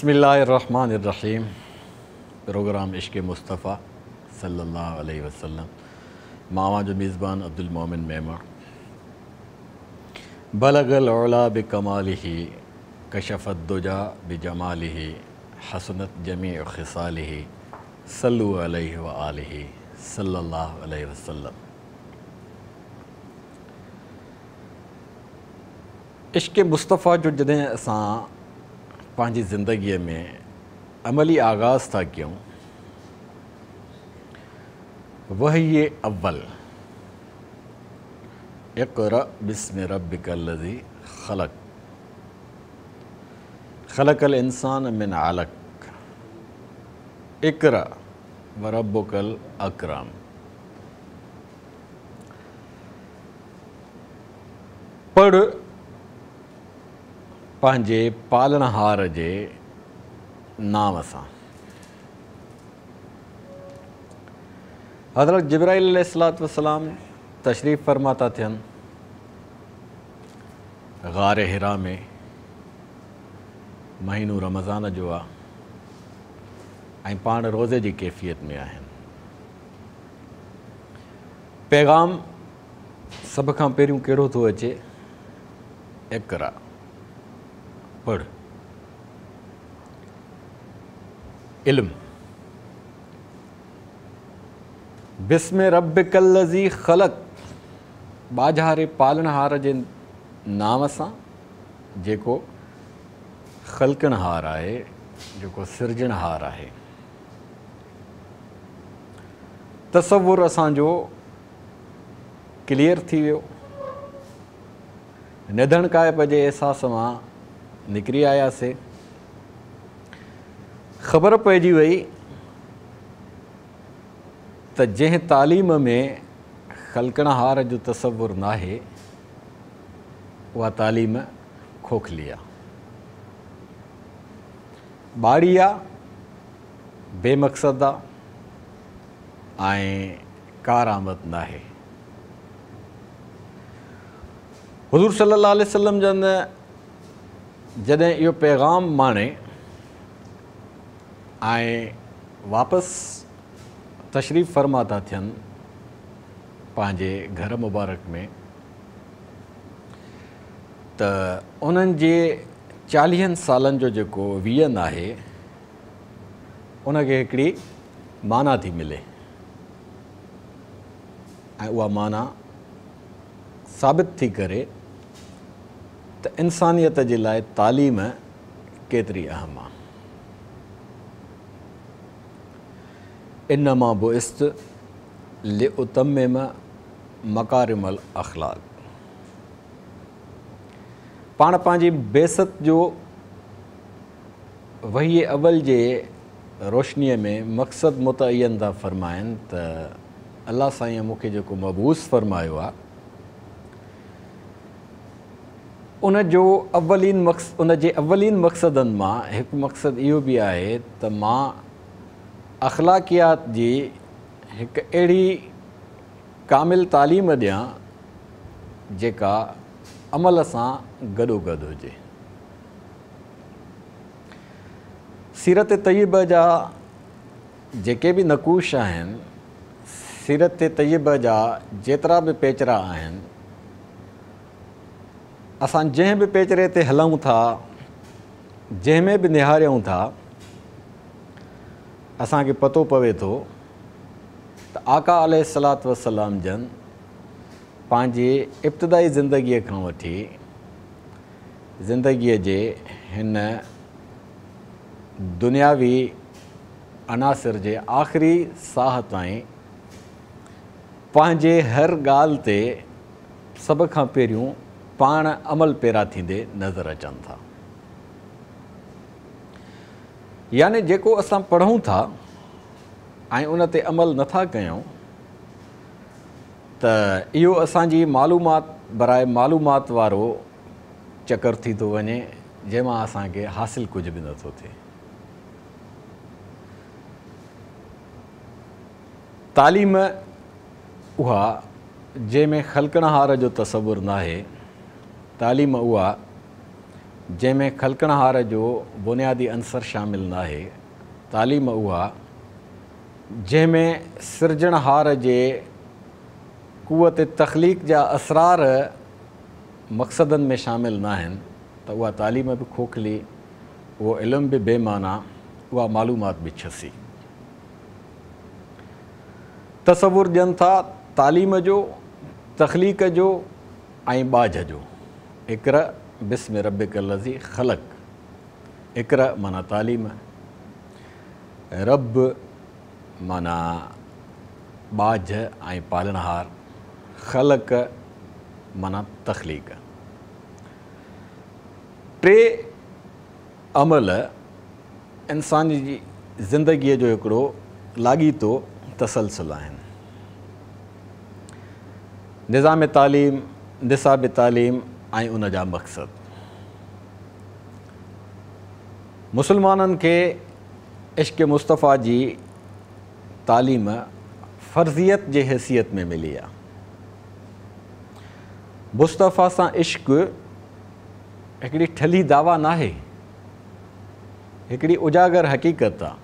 बिस्मिल्लाहिर्रहमानिर्रहीम। प्रोग्राम इश्क़ मुस्तफ़ा सल्लल्लाहु अलैहि वसल्लम। मावा जो मेज़बान अब्दुल मोमिन मेमण। बलगल औला बिकमालिही कशफ़त दुजा बिजमालिही हसनत जमी खिसालिही सल्लु अलैहि व आलिही सल्लल्लाहु अलैहि वसल्लम। इश्क़ मुस्तफ़ा जो जॾहिं असां पंहिंजी ज़िंदगीअ में अमली आगाज़ था कयूं, वही अव्वल इक़रा बिस्मि रब्बिकल्लज़ी ख़लक़ ख़लक़ल इंसान मिन अलक़ इक़रा व रब्बुकल अकरम। पढ़ पंहिंजे पालनहार जे नाम सां। हज़रत जिब्राइल अलैहिस्सलातु वस्सलाम तशरीफ़ फरमा था थियनि ग़ार हिरा में। महीनो रमज़ान जो आहे ऐं पाण रोज़े जी कैफ़ियत में आहिनि। पैगाम सभ खां पहिरियों कहिड़ो थो अचे? इक़रा, पढ़। इल्म। बिस्मि रब्बिकल्लज़ी ख़लक़, बाज़ारे पालनहार जे नाम सां, जेको ख़ल्क़नहार आहे, जेको सिरजणहार आहे। तसव्वुर असांजो क्लियर थी वियो। निधणकाइप जे अहसास मां निकिरी आयासीं। ख़बर पइजी वई त जंहिं तालीम में ख़ल्क़नहार जो तसव्वुर नाहे, उहा तालीम खोखली आहे, ॿाड़ी आहे, बेमक़सद आहे ऐं कारआमद नाहे। हुज़ूर सल्लल्लाहु अलैहि वसल्लम जन जॾहिं इहो पैगाम माणे ऐं वापसि तशरीफ़ फरमा था थियनि पंहिंजे घर मुबारक में, त उन्हनि जे 40 सालनि जो जेको वियन आहे, उनखे हिकिड़ी माना थी मिले ऐं उहा माना साबित थी करे त इंसानियत जे लाइ तालीम केतिरी अहम आहे। इन्नमा बुइस्तु लिउतम्मिम मकारिमल अख़लाक़। पाण पंहिंजी बेसत जो वही अव्वल जे रोशनीअ में मक़सदु मुतयन था फ़रमाइनि त अल्लाह साईं मूंखे जेको मबूस फ़रमायो आहे, उन जे अवलीन मक़सदनि मां हिकु मक़सदु इहो बि आहे त मां अख़लाक़ियात जी हिकु अहिड़ी कामिल तालीम ॾियां जेका अमल सां गॾोगॾु हुजे। सीरत तय्यब जा जेके बि नक़ूश आहिनि, सीरत तय्यब जा जेतिरा बि पेचरा आहिनि, असां जंहिं बि पेचरे ते हलूं था, जंहिंमें बि निहारियूं था, असांखे पतो पवे थो त आका अलैहिस्सलातु वस्सलाम जन पंहिंजे इब्तिदाई ज़िंदगीअ खां वठी ज़िंदगीअ जे हिन दुनियावी अनासिर जे आख़िरी साह ताईं पंहिंजे हर ॻाल्हि ते सभ खां पहिरियों पाण अमल पैरा थींदे नज़र अचनि था। यानी जेको असां पढ़ूं था ऐं उन ते अमल नथा कयूं, त इहो असांजी मालूमात बराए मालूमात वारो चकर थी थो वञे, जंहिंमां असांखे हासिलु कुझु बि नथो थिए। तालीम उहा जंहिंमें ख़ल्क़नहार जो तसव्वुर नाहे, तालीम उहा जंहिंमें खलकणहार जो बुनियादी अंसर शामिल न आहे। तालीम उहा जंहिंमें सिरजणहार जे क़ुवत तख़लीक़ जा असरार मक़सदनि में शामिल न आहिनि त उहा तालीम बि खोखली, उहो इल्मु बि बेमाना, उहा मालूमात बि छसी। तसवुरु ॾियनि था तालीम जो, तख़लीक़ जो ऐं बाझ जो। इक़रा बिस्मि रब्बिकल लज़ी ख़लक़। इक़रा माना तालीम, रब माना बाझ ऐं पालनहार, ख़लक़ माना तख़लीक़। टे अमल इंसानी जी ज़िंदगीअ जो हिकिड़ो लाॻीतो तसलसल आहिनि। निज़ाम तालीम, निसाब तालीम ऐं उन जा मक़सद। मुस्लमाननि खे इश्क़ मुस्तफ़ा जी तालीम फ़र्ज़ियत जे हैसियत में मिली आहे। मुस्तफ़ा सां इश्क़ हिकिड़ी ठली दावा न आहे, हिकिड़ी उजागर हक़ीक़त आहे।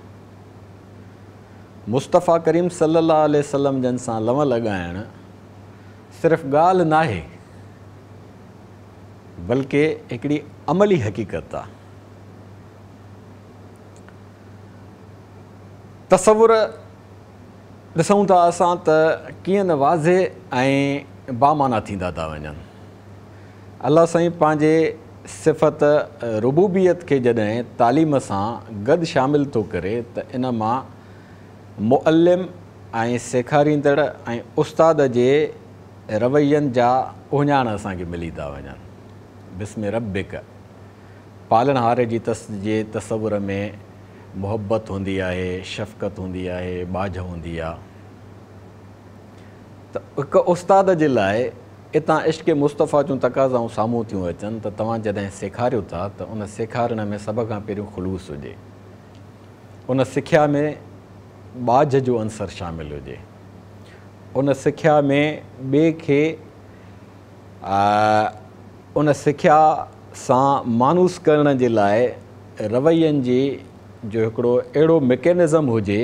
मुस्तफ़ा करीम सल्लल्लाहु अलैहि वसल्लम जन सां लव लॻाइणु सिर्फ़ु ॻाल्हि न आहे, बल्कि हिकिड़ी अमली हक़ीक़त आहे। तसवुर ॾिसूं था असां त कीअं न वाज़े ऐं बामाना थींदा था वञनि। अलाह साईं पंहिंजे सिफ़त रुबूबियत खे जॾहिं तालीम सां गॾु शामिल थो करे त इन मां मुअल्लिम ऐं सेखारींदड़ ऐं उस्ताद जे रवैयनि जा उहिञाण असांखे मिली था वञनि। बिस्मि रब्बिक, पालनहार जी जे तसवुर में मुहबत हूंदी आहे, शफ़क़त हूंदी आहे, बाझ हूंदी आहे। त हिकु उस्ताद जे लाइ इतां इश्क़ मुस्तफ़ा जूं तक़ाज़ाऊं साम्हूं थियूं अचनि त तव्हां जॾहिं सेखारियो था त उन सेखारण में सभ खां पहिरियों ख़ुलूस हुजे, उन सिख्या में बाझ जो अंसर शामिल हुजे, उन सिख्या में ॿिए खे उन सिख्या सां मानूस करण जे लाइ रवैयनि जी जो हिकिड़ो अहिड़ो मैकेनिज़म हुजे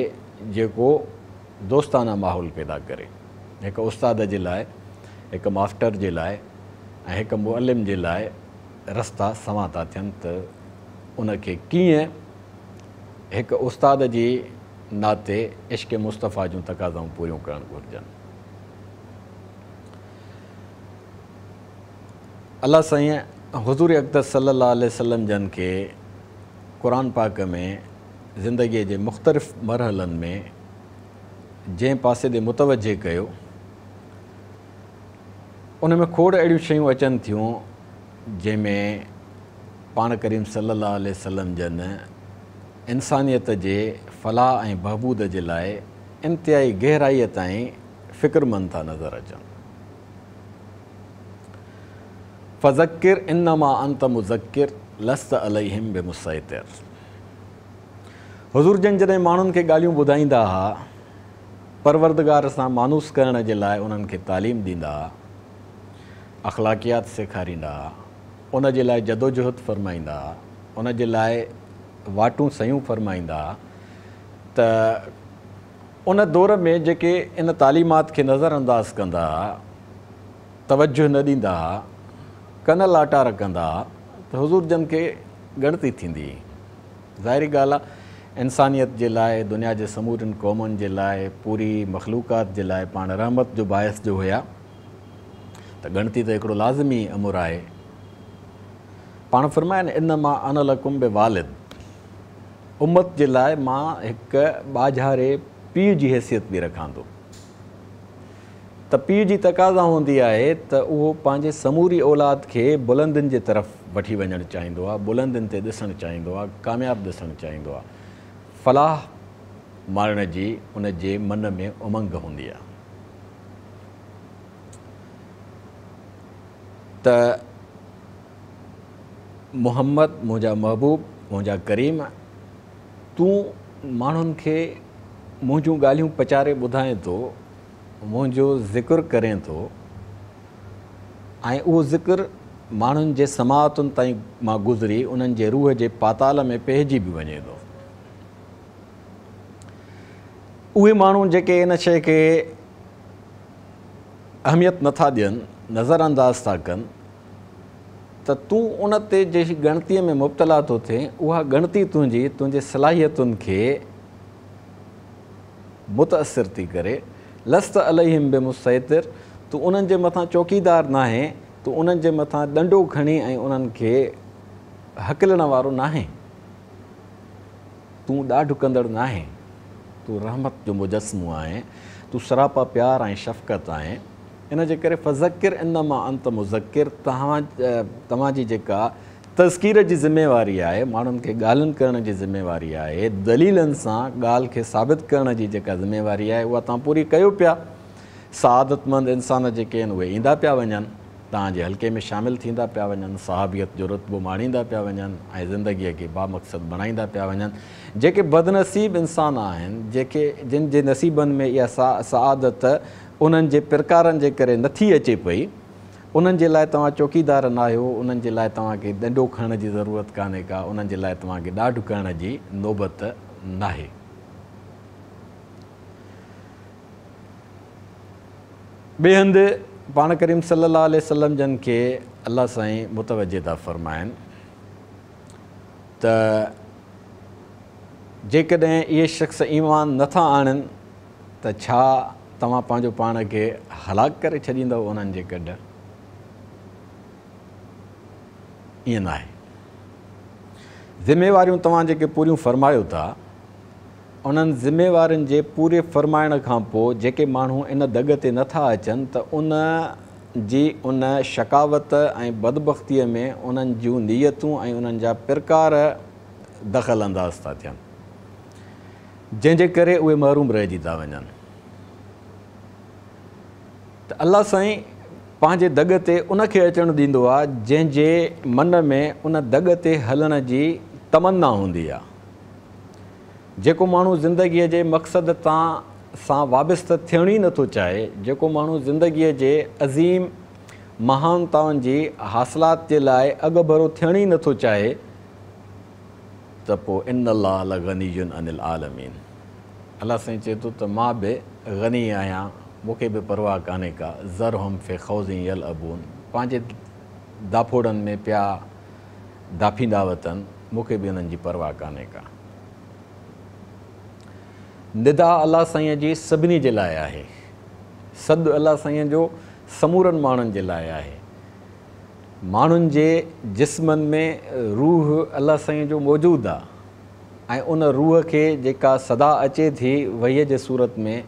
जेको दोस्ताना माहौल पैदा करे। हिकु उस्ताद जे लाइ, हिकु मास्टर जे लाइ ऐं हिकु मुअल्लिम जे लाइ रस्ता सवां था थियनि त उनखे कीअं हिकु उस्ताद जी नाते इश्क़ मुस्तफ़ा जूं तक़ाज़ाऊं पूरियूं करणु घुरिजनि। अलाह साईं हुज़ूर अक़दस सल्लल्लाहु अलैहि वसल्लम जन खे क़ुरान पाक में ज़िंदगीअ जे मुख़्तलिफ़ मरहलनि में जंहिं पासे ॾे मुतवजे कयो, उन में खोड़ अहिड़ियूं शयूं अचनि थियूं जंहिंमें पाण करीम सल्लल्लाहु अलैहि वसल्लम जन इंसानियत जे फलाह ऐं बहबूद जे लाइ इंतिहाई गहराईअ ताईं फ़िक्रमंद था नज़र अचनि। फ़ज़क्किर इन्नमा अंत मुज़क्किर लस्त अलैहिम बिमुसैतिर। हुज़ूर जन जॾहिं माण्हुनि खे ॻाल्हियूं ॿुधाईंदा हुआ, परवरदिगार सां मानूस करण जे लाइ उन्हनि खे तालीम ॾींदा हुआ, अख़लाक़ियात सेखारींदा हुआ, उन जे लाइ जदोजहद फ़रमाईंदा हुआ, उन जे लाइ वाटूं सयूं फ़रमाईंदा हुआ, त उन दौर में जेके इन तालीमात खे नज़रअंदाज़ कंदा हुआ, तवजो न ॾींदा हुआ, कन लाटा रखंदा हुआ, त हुज़ूर जन खे ॻणती थींदी। ज़ाहिरी ॻाल्हि आहे, इंसानियत जे लाइ, दुनिया जे समूरनि क़ौमुनि जे लाइ, पूरी मख़लूक़ात जे लाइ पाण रहमत जो बाइस जो हुया, त ॻणती त हिकिड़ो लाज़मी अमुर आहे। पाण फ़रमाइनि इन्नमा अना लकुम बिवालिद, उम्मत जे लाइ मां हिकु ॿाझारे पीउ जी हैसियत बि रखां थो। त पीउ जी तक़ाज़ा हूंदी आहे त उहो पंहिंजे समूरी औलाद खे बुलंदियुनि जे तरफ़ वठी वञणु चाहींदो आहे, बुलंदियुनि ते ॾिसणु चाहींदो आहे, कामयाबु ॾिसणु चाहींदो आहे, फलाह मारण जी उन जे मन में उमंग हूंदी आहे। त मुहम्मद मुंहिंजा महबूब, मुंहिंजा करीम, तूं माण्हुनि खे मुंहिंजूं ॻाल्हियूं पचारे ॿुधाए थो, मुंहिंजो ज़िक्र करें थो, ऐं उहो ज़िक्र माण्हुनि जे समातुनि ताईं मां गुज़री उन्हनि जे रूह जे पाताल में पइजी बि वञे थो। उहे माण्हू जेके इन शइ खे अहमियत नथा ॾियनि, नज़रअंदाज़ था कनि, त तूं उन ते जेकी ॻणतीअ में मुब्तला थो थिए, उहा ॻणती तुंहिंजे सलाहियतुनि खे मुतासिर थी करे। लस्त अलैहिम बिमुसैतिर, तूं उन्हनि जे मथां चौकीदार नाहे, तूं उन्हनि जे मथां ॾंडो खणी ऐं उन्हनि खे हकिलण वारो नाहे, तूं ॾाढो कंदड़ नाहे, तूं रहमत जो मुजस्मो आहे, तूं सरापा प्यार ऐं शफ़क़त आहे। इन जे करे फ़ज़किर इन्नमा अंत मुज़किर, तव्हांजी जेका तज़कीर जी ज़िमेवारी आहे, माण्हुनि खे ॻाल्हियुनि करण जी ज़िमेवारी आहे, दलीलनि सां ॻाल्हि खे साबित करण जी जेका ज़िमेवारी आहे, उहा तव्हां पूरी कयो पिया। सआदतमंद इंसान जेके आहिनि उहे ईंदा पिया वञनि, तव्हांजे हल्के में शामिलु थींदा पिया वञनि, सहाबियत जो रुतबो माणींदा पिया वञनि ऐं ज़िंदगीअ खे बामक़सद बणाईंदा पिया वञनि। जेके बदनसीब इंसान आहिनि, जिन जे नसीबनि में इहा सआदत उन्हनि जे प्रकारनि जे करे नथी अचे पई, उन्हनि जे लाइ तव्हां चौकीदार न आहियो, उन्हनि जे लाइ तव्हांखे ॾंडो खणण जी ज़रूरत कान्हे का, उन्हनि जे लाइ तव्हांखे ॾाढो करण जी नौबत नाहे। ॿिए हंधि पाण करीम सल्लल्लाहु अलैहि वसल्लम जन खे अलाह साईं मुतवजे था फ़रमाइनि त जेकॾहिं इहे शख़्स ईमान नथा आणनि त छा तव्हां पंहिंजो पाण खे हलाक करे छॾींदव उन्हनि जे गॾु? ईअं न आहे। ज़िमेवारियूं तव्हां जेके पूरियूं फ़रमायो था, उन्हनि ज़िमेवारियुनि जे पूरे फ़रमाइण खां पोइ जेके माण्हू इन दग ते नथा अचनि त उन जी उन शकावत ऐं बदबख़्तीअ में उन्हनि जूं नीयतूं ऐं उन्हनि जा प्रकार दख़ल अंदाज़ था थियनि, जंहिंजे करे उहे महरूम रहिजी था वञनि। त अलाह साईं पंहिंजे दग ते उनखे अचणु ॾींदो आहे जंहिंजे मन में उन दग ते हलण जी तमन्ना हूंदी आहे। जेको माण्हू ज़िंदगीअ जे मक़सद सां वाबिस्त थियण ई नथो चाहे, जेको माण्हू ज़िंदगीअ जे अज़ीम महानताउनि जी हासिलात जे लाइ अॻभरो थियण ई नथो चाहे, त पोइ इन्नल्लाह लग़नियुन अनिल आलमीन, अलाह साईं चए थो त मां बि ग़नी आहियां, मूंखे बि परवाह कान्हे का। ज़रहुम फ़ी ख़ौज़ि यलअबून, पंहिंजे दाफोड़नि में पिया दाफींदा वतन, मूंखे बि उन्हनि जी परवाह कान्हे का। निदा अलाह साईं जी सभिनी जे लाइ आहे, सॾु अलाह साईं जो समूरनि माण्हुनि जे लाइ आहे। माण्हुनि जे जिस्मनि में रूह अलाह साईं जो मौजूदु आहे ऐं उन रूह खे जेका सदा अचे थी वहीअ जे सूरत में,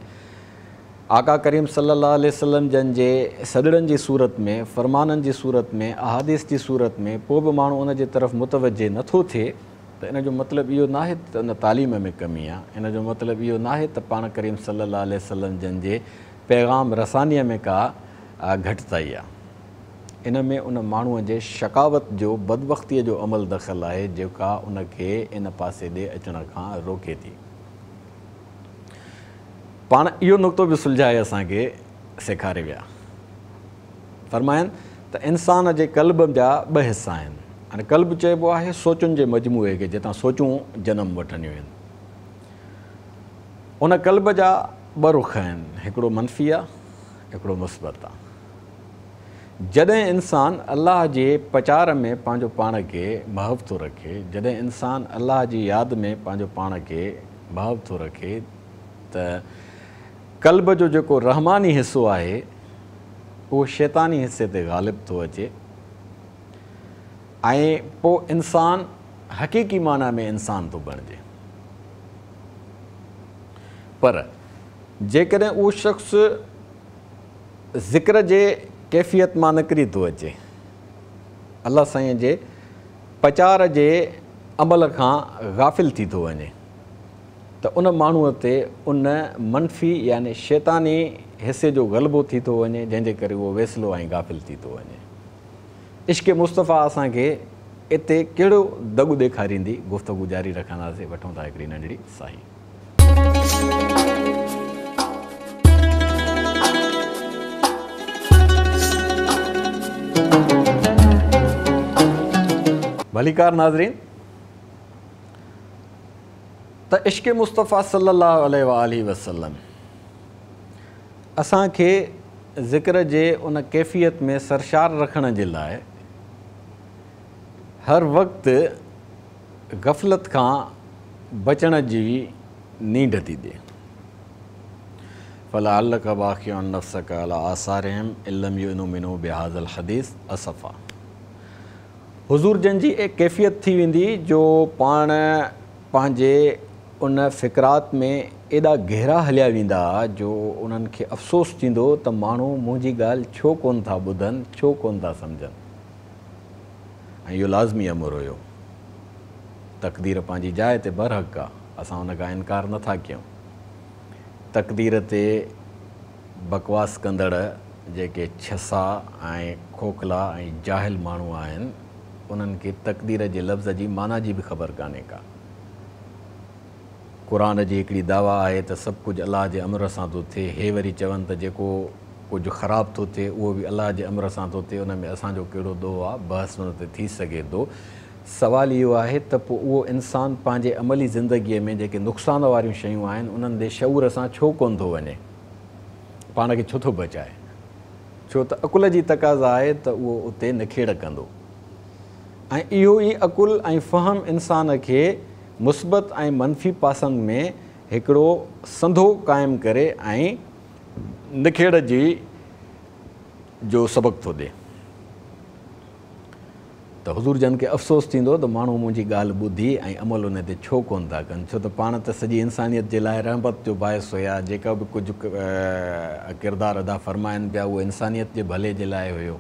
आका करीम सल्लल्लाहु अलैहि वसल्लम जन जे सॾड़नि जी सूरत में, फ़रमाननि जी सूरत में, अहादीस जी सूरत में, पोइ बि माण्हू उन जे तरफ़ मुतवजे नथो थिए, त इन जो मतिलबु इहो नाहे त उन तालीम में कमी आहे। इन जो मतिलबु इहो नाहे त पाण करीम सल्लल्लाहु अलैहि वसल्लम जन जे पैगाम रसानीअ में का घटिताई आहे। इन में उन माण्हूअ जे शकावत जो, बदबख़्तीअ जो अमल दख़ल आहे, जेका उनखे इन पासे ॾे अचण खां रोके थी। पाण इहो नुक़्तो बि सुलझाए असांखे सेखारे विया, फ़रमाइनि त इंसान जे क़ल्ब जा ॿ हिसा आहिनि। हाणे क़ल्ब चइबो आहे सोचुनि जे मजमूए खे, जितां सोचूं जनम वठंदियूं आहिनि। उन क़ल्ब जा ॿ रुख़ आहिनि, हिकिड़ो मनफ़ी आहे, हिकिड़ो मुस्बत आहे। जॾहिं इंसानु अलाह जे प्रचार में पंहिंजो पाण खे महव थो रखे, जॾहिं इंसानु अलाह जी यादि में पंहिंजो पाण खे महव थो रखे, त क़ल्ब जो जेको रहमानी हिसो आहे उहो शैतानी हिसे ते ग़ालिब थो अचे ऐं पोइ इंसानु हक़ीक़ी माना में इंसानु थो बणिजे। पर जेकॾहिं उहो शख़्स ज़िक्र जे कैफ़ियत मां निकिरी थो अचे, अलाह साईं जे प्रचार जे अमल खां गाफ़िल थी थो वञे, त उन माण्हूअ ते उन मनफ़ी यानी शैतानी हिसे जो ग़लबो थी थो वञे, जंहिंजे करे उहो वेसलो ऐं गाफ़िल थी थो वञे। इश्क़ मुस्तफ़ा असांखे इते कहिड़ो दॻु ॾेखारींदी, गुफ़्तगू जारी रखंदासीं। वठूं था हिकिड़ी नंढड़ी साई। भलीकार नाज़रीन, त इश्क़ मुस्तफ़ा सल्लल्लाहु अलैहि वसल्लम असांखे ज़िक्र जे उन कैफ़ियत में सरशार रखण जे लाइ हर वक़्तु गफ़लत खां बचण जी नींढ थी ॾे। फ़लअल्लक बाक़िउन नफ़्सक अला आसारिहिम इल्लम युमिनू बिहाज़ल हदीस असफ़ा। हुज़ूर जन जी एक कैफ़ियत थी वेंदी जो पाण पंहिंजे उन फ़िक्रात में एॾा गहरा हलिया वेंदा जो उन्हनि खे अफ़सोस थींदो त माण्हू मुंहिंजी ॻाल्हि छो कोन था ॿुधनि, छो कोन था सम्झनि। ऐं इहो लाज़मी अमर हुयो। तक़दीर पंहिंजी जाइ ते बरहक़ आहे, असां उन खां इनकार नथा कयूं। तक़दीर ते बकवास कंदड़ जेके छसा ऐं खोखला ऐं जाहिल माण्हू आहिनि, उन्हनि खे तक़दीर जे लफ़्ज़ जी माना जी बि ख़बर कान्हे का। क़ुर जी हिकिड़ी दावा आहे त सभु कुझु अलाह जे अमर सां थो थिए। हे वरी चवनि त जेको कुझु ख़राबु थो थिए उहो बि अलाह जे अमर सां थो थिए। उन में असांजो कहिड़ो ॾोह आहे? बहस उन ते थी सघे थो। सवालु इहो आहे त पोइ उहो इंसानु पंहिंजे अमली ज़िंदगीअ में जेके नुक़सान वारियूं शयूं आहिनि उन्हनि जे शऊर सां छो कोन थो वञे, पाण खे छो थो बचाए? छो त अकुल जी तक़ाज़ा आहे त उहो उते निखेड़ कंदो। ऐं इहो ई अकुल ऐं फ़हम इंसान खे मुस्बत ऐं मनफ़ी पासनि में हिकिड़ो संधो क़ाइमु करे ऐं निखेड़ जी जो सबक़ु थो ॾिए। त हुज़ूर जन खे अफ़सोस थींदो त माण्हू मुंहिंजी ॻाल्हि ॿुधी ऐं अमल उन ते छो कोन था कनि। छो त पाण त सॼी इंसानियत जे लाइ रहमत जो बाहिस हुया। जेका बि कुझु किरदारु अदा फ़रमाइनि पिया उहो इंसानियत जे भले जे लाइ हुयो,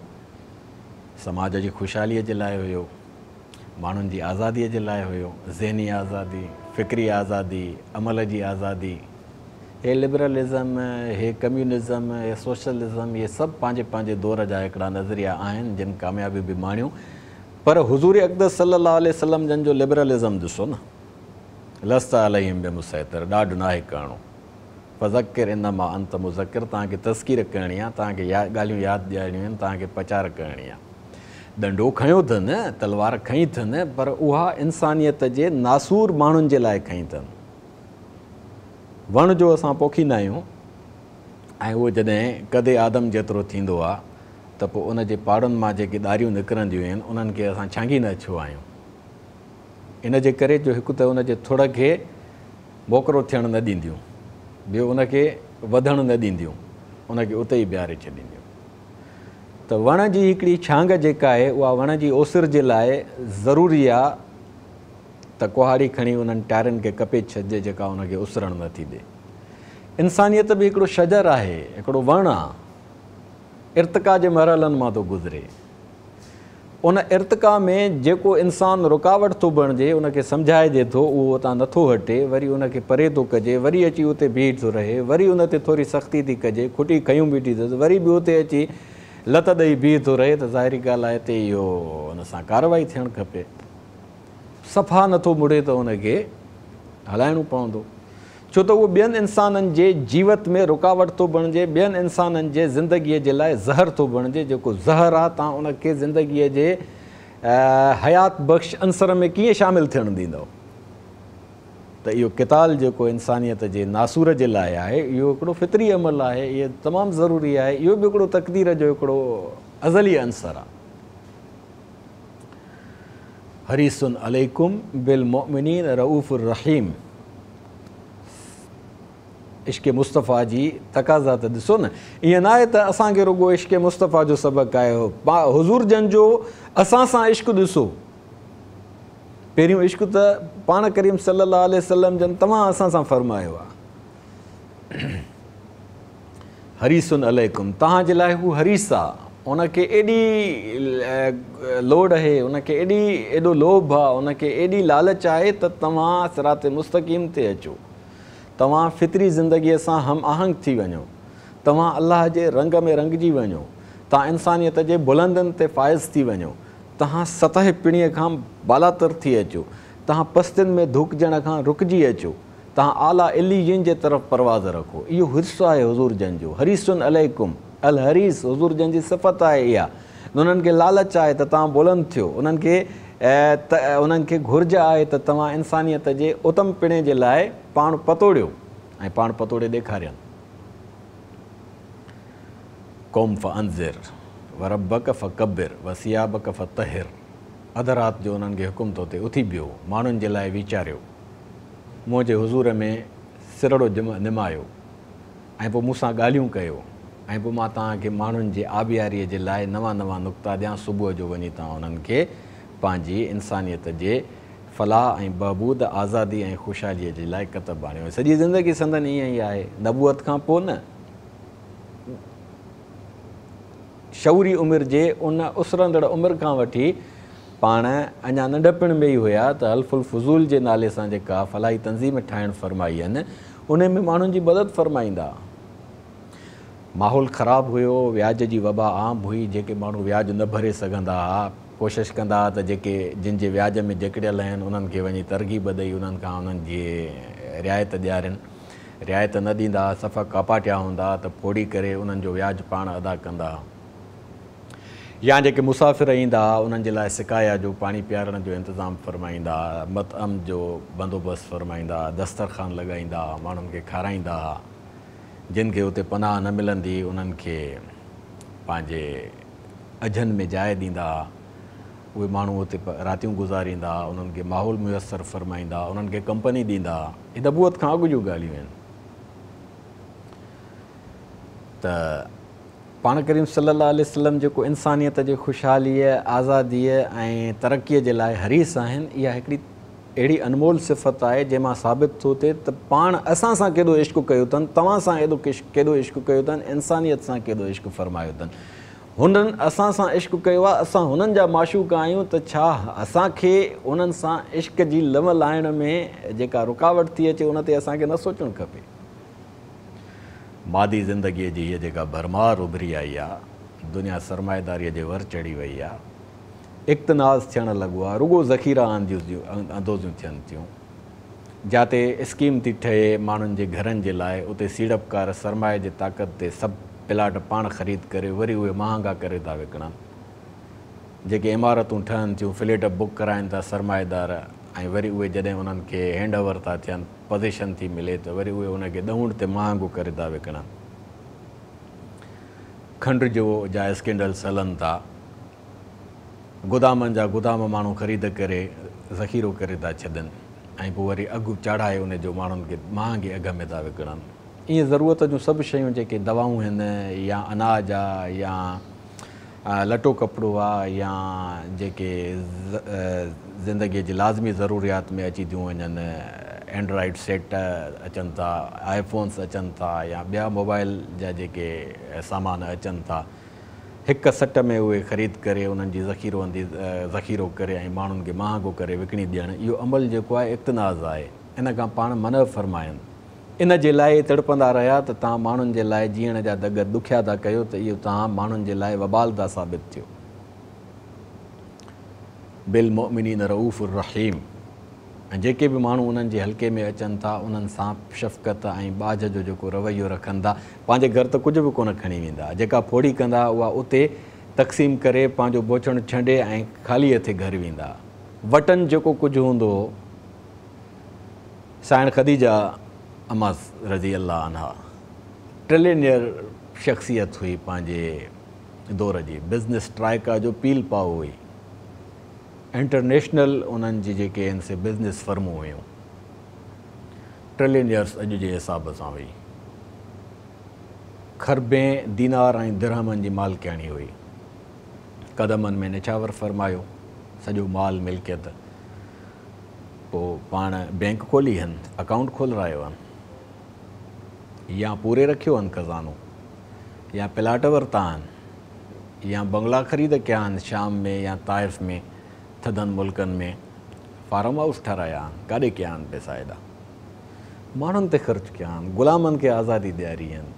समाज जी ख़ुशहालीअ जे लाइ हुयो, माण्हुनि जी आज़ादीअ जे लाइ हुयो। ज़हनी आज़ादी, फ़िक्री आज़ादी, अमल जी आज़ादी। हे लिबरलिज़म, हे कम्यूनिज़म, हे सोशलिज़म, इहे सभु पंहिंजे पंहिंजे दौर जा हिकिड़ा नज़रिया आहिनि जिन कामयाबी बि माणियूं। पर हुज़ूर अक़दस सल्लल्लाहु अलैहि वसल्लम जन जो लिबरलिज़म ॾिसो न, लस्त अलैहिम बिमुसैतिर, ॾाढो नाहे करिणो। फ़ज़किर इन्नमा अंत मुज़किर, तव्हांखे तज़कीर करणी आहे, तव्हांखे ॻाल्हियूं यादि ॾियणियूं आहिनि, तव्हांखे प्रचार करणी आहे। डंडो खयो अथनि, तलवार खई अथनि, पर उहा इंसानियत जे नासूर माण्हुनि जे लाइ खई अथनि। वण जो असां पोखींदा आहियूं ऐं उहो जॾहिं कदे आदम जेतिरो थींदो आहे त पोइ उन जे पाड़नि मां जेके ॾारियूं निकिरंदियूं आहिनि उन्हनि खे असां छांगी न छो आहियूं। इन जे करे जो हिकु त उन जे थुड़ खे मोकिरो थियणु न ॾींदियूं, ॿियो उनखे वधणु न ॾींदियूं, उनखे उते ई बीहारे छॾींदियूं। त वण जी हिकिड़ी छांग जेका आहे उहा वण जी ओसर जे लाइ ज़रूरी आहे त कुहाड़ी खणी उन्हनि टायरनि खे कपे छॾिजे जेका उनखे उसरणु नथी ॾे। इंसानियत बि हिकिड़ो शजर आहे, हिकिड़ो वणु आहे, इर्तिका जे मरहलनि मां थो गुज़रे। उन इर्तिका में जेको इंसानु रुकावट थो बणिजे, उनखे सम्झाइजे थो, उहो उतां नथो हटे, वरी उनखे परे थो कजे, वरी अची उते बीह थो रहे, वरी उन ते थोरी सख़्ती थी कजे, खुटी खयूं बीठी अथसि, वरी बि उते अची लत ॾेई बीह थो रहे, त ज़ाहिरी ॻाल्हि आहे हिते इहो उन सां कार्रवाई थियणु खपे। सफ़ा नथो मुड़े त उनखे हलाइणो पवंदो, छो त उहो ॿियनि इंसाननि जे जीवत में रुकावट थो बणिजे, ॿियनि इंसाननि जे ज़िंदगीअ जे लाइ ज़हर थो बणिजे। जेको ज़हर आहे तव्हां उनखे ज़िंदगीअ जे हयात बख़्श अंसर में कीअं शामिलु थियणु ॾींदव? त इहो क़िताल जेको इंसानियत जे नासूर जे लाइ आहे, इहो हिकिड़ो फितरी अमल आहे, इहो तमामु ज़रूरी आहे। इहो बि हिकिड़ो तक़दीर जो हिकिड़ो अज़ली अंसर आहे। हरीसुन अलैकुम बिल मुमिनीन रऊफ़ुर रहीम। इश्क़ मुस्तफ़ा जी तक़ाज़ा त ॾिसो न, ईअं न आहे त असांखे रुॻो इश्क़ मुस्तफ़ा जो सबक़ु आहे। हुज़ूर जन जो असां सां इश्क़ ॾिसो। पहिरियों इश्क़ त पाण करीम सल्लल्लाहु अलैहि वसल्लम जन तव्हां असां सां फ़रमायो आहे। हरीसुन अलैकुम, तव्हांजे लाइ हू हरीस आहे, उनखे एॾी लोड़ आहे, उनखे एॾो लोभ आहे, उनखे एॾी लालच आहे त तव्हां सिरात मुस्तक़ीम ते अचो, तव्हां फितरी ज़िंदगीअ सां हम आहंग थी वञो, तव्हां अलाह जे रंग में रंगजी वञो, तव्हां इंसानियत जे बुलंदनि ते फ़ाइज़ थी वञो, तव्हां सतह पिणीअ खां बालातर थी अचो, तव्हां पस्तियुनि में धुकजण खां रुकिजी अचो, तव्हां आला इल्लियीन जे तरफ़ परवाज़ रखो। इहो हिस्सो आहे हुज़ूर जन जो। हरीसुन अलैकुम, अल हरीस हुज़ूर जन जी सिफ़त आहे इहा। उन्हनि खे लालच आहे त तव्हां बुलंद थियो, उन्हनि खे त उन्हनि खे घुर्ज आहे त तव्हां इंसानियत जे उतम पिणे जे लाइ पाण पतोड़ियो ऐं पाण पतोड़े ॾेखारियनि। क़ौम फ़ अंज़िर वरबक फ़ कबिर वसियाबक फ़ तहिर। अध राति जो उन्हनि खे हुकुम थो थिए उथी बिहो, माण्हुनि जे लाइ वीचारियो, मुंहिंजे हुज़ूर में सिरड़ो निमायो ऐं पोइ मूंसां ॻाल्हियूं कयो ऐं पोइ मां तव्हांखे माण्हुनि जे आबियारीअ जे लाइ नवां नवां नुक़्ता ॾियां। सुबुह जो वञी तव्हां उन्हनि खे पंहिंजी इंसानियत जे फलाह ऐं बहबूद आज़ादी ऐं ख़ुशहालीअ जे लाइ कतब आणियो। सॼी ज़िंदगी संदनि ईअं ई आहे। नबूअत खां पोइ न, शऊरी उमिरि जे उन उसरंदड़ उमिरि खां वठी पाण अञा नंढपण में ई हुया त हल्फुल फज़ूल जे नाले सां जेका फलाही तंज़ीम ठाहिणु फ़रमाई आहिनि, उन में माण्हुनि जी मदद फ़रमाईंदा। माहौल ख़राबु हुयो, व्याज जी वबा आम हुई, जेके माण्हू व्याज न भरे सघंदा हुआ कोशिशि कंदा हुआ त जेके जिन जे व्याज में जकड़ियल आहिनि उन्हनि खे वञी तरग़ीब ॾेई उन्हनि खां उन्हनि जी रिआयत ॾियारनि। रिआयत न ॾींदा, सफ़ा कापाटिया हूंदा त फोड़ी करे उन्हनि जो व्याज पाण अदा कंदा। या जेके मुसाफ़िर ईंदा उन्हनि जे लाइ सिकाया जो पाणी पीआरण जो इंतज़ाम फ़रमाईंदा, मतअम जो बंदोबस्तु फ़रमाईंदा, दस्तरख़ान लॻाईंदा, माण्हुनि खे खाराईंदा। जिन खे उते पनाह न मिलंदी उन्हनि खे पंहिंजे अजनि में जाइ ॾींदा। उहे माण्हू उते रातियूं गुज़ारींदा, उन्हनि खे माहौल मुयसरु फ़रमाईंदा, उन्हनि खे कंपनी ॾींदा। हीअ नबूअत खां अॻु जूं ॻाल्हियूं आहिनि। त पाण करीम सल्लल्लाहु अलैहि वसल्लम जेको इंसानियत जे ख़ुशहालीअ, आज़ादीअ ऐं तरक़ीअ जे लाइ हरीस आहिनि, इहा हिकिड़ी अहिड़ी अनमोल सिफ़त आहे जंहिंमां साबित थो थिए त पाण असां सां केॾो इश्क़ु कयो अथनि, तव्हां सां केॾो इश्क़ु कयो अथनि, इंसानियत सां केॾो इश्क़ु फ़रमायो अथनि। हुननि असां सां इश्क़ु कयो आहे, असां हुननि जा माशूक़ आहियूं, त छा असांखे उन्हनि सां इश्क़ जी लम लाहिण में जेका रुकावट थी अचे उन ते असांखे न सोचणु खपे। मादी ज़िंदगीअ जी हीअ जेका भरमार उभरी आई आहे, दुनिया सरमाएदारीअ जे वर चढ़ी वई आहे, इक़्तिनाज़ थियणु लॻो आहे, रुगो ज़ख़ीरा अंदोज़ियूं थियनि थियूं। जिते स्कीम थी ठहे माण्हुनि जे घरनि जे लाइ, उते सीड़पकार सरमाए जे ताक़त ते सभु प्लाट पाण ख़रीद करे वरी उहे महांगा करे था विकिणनि। जेके इमारतूं ठहनि थियूं, फ्लैट बुक कराइनि था सरमाएदार, ऐं वरी उहे जॾहिं उन्हनि खे हैंड ओवर था थियनि, पोज़ीशन थी मिले त वरी उहे उनखे ॾहूण ते महांगो करे था विकिणनि। खंड जो जा स्कैंडल्स हलनि था, गोदामनि जा गोदाम माण्हू ख़रीद करे ज़ख़ीरो करे था छॾनि ऐं पोइ वरी अघु चाढ़ाए उन जो माण्हुनि खे महांगे अघ में था विकिणनि। ईअं ज़रूरत जूं सभु शयूं जेके दवाऊं आहिनि या अनाज आहे या लटो कपिड़ो आहे या जेके ज़िंदगीअ जी लाज़मी ज़रूरियात में अची थियूं वञनि, एंड्रॉइड सेट अचनि था, आईफोन्स अचनि था या ॿिया मोबाइल जा जेके सामान अचनि था, हिकु सट में उहे ख़रीद करे उन्हनि जी ज़ख़ीरो करे ऐं माण्हुनि खे महांगो करे विकिणी ॾियणु, इहो अमल जेको आहे इक़्तिनाज़ आहे। इन खां पाण मन फ़रमाइनि। इन जे लाइ तड़पंदा रहिया त तव्हां माण्हुनि जे लाइ जीअण जा दग ॾुखिया था कयो, त इहो तव्हां माण्हुनि जे लाइ वबाल था साबित थियो। बिल मोमिनीन रऊफ़ुर रहीम। ऐं जेके बि माण्हू उन्हनि जे हल्के में अचनि था उन्हनि सां शफ़क़त ऐं ॿाझ जो जेको रवैयो रखनि था, पंहिंजे घर त कुझु बि कोन खणी वेंदा। जेका फोड़ी कंदा उहा उते तक़सीम करे पंहिंजो बोछण छंडे ऐं ख़ाली हथे घर वेंदा। वटनि जेको कुझु हूंदो हो, साइण ख़दीजा अम्मा रज़ी अल्लाह अन्हा ट्रिलियनियर शख़्सियत हुई पंहिंजे दौर जी, बिज़नेस ट्राइका जो पील पाओ हुई, इंटरनेशनल उन्हनि जी जेके आहिनि से बिज़नेस फर्मूं हुयूं, ट्रिलियनियर्स अॼु जे हिसाब सां हुई, खरबें दीनार ऐं दिरहमनि जी मालिकियाणी हुई। क़दमनि में निछावर फ़रमायो, सॼो माल मिल्कियत, पोइ पाण बैंक खोली आहिनि, अकाउंट खोलायो आहिनि, या पूरे रखियो आहिनि खज़ानो, या प्लाट वरिता आहिनि, या बंगला ख़रीद कया आहिनि शाम में या ताइफ़ में, थधनि मुल्कनि में फार्म हाउस ठाराया आहिनि, काॾे कया आहिनि पैसा हेॾा, माण्हुनि ते ख़र्चु कया आहिनि, ग़ुलामनि खे आज़ादी ॾियारी आहिनि,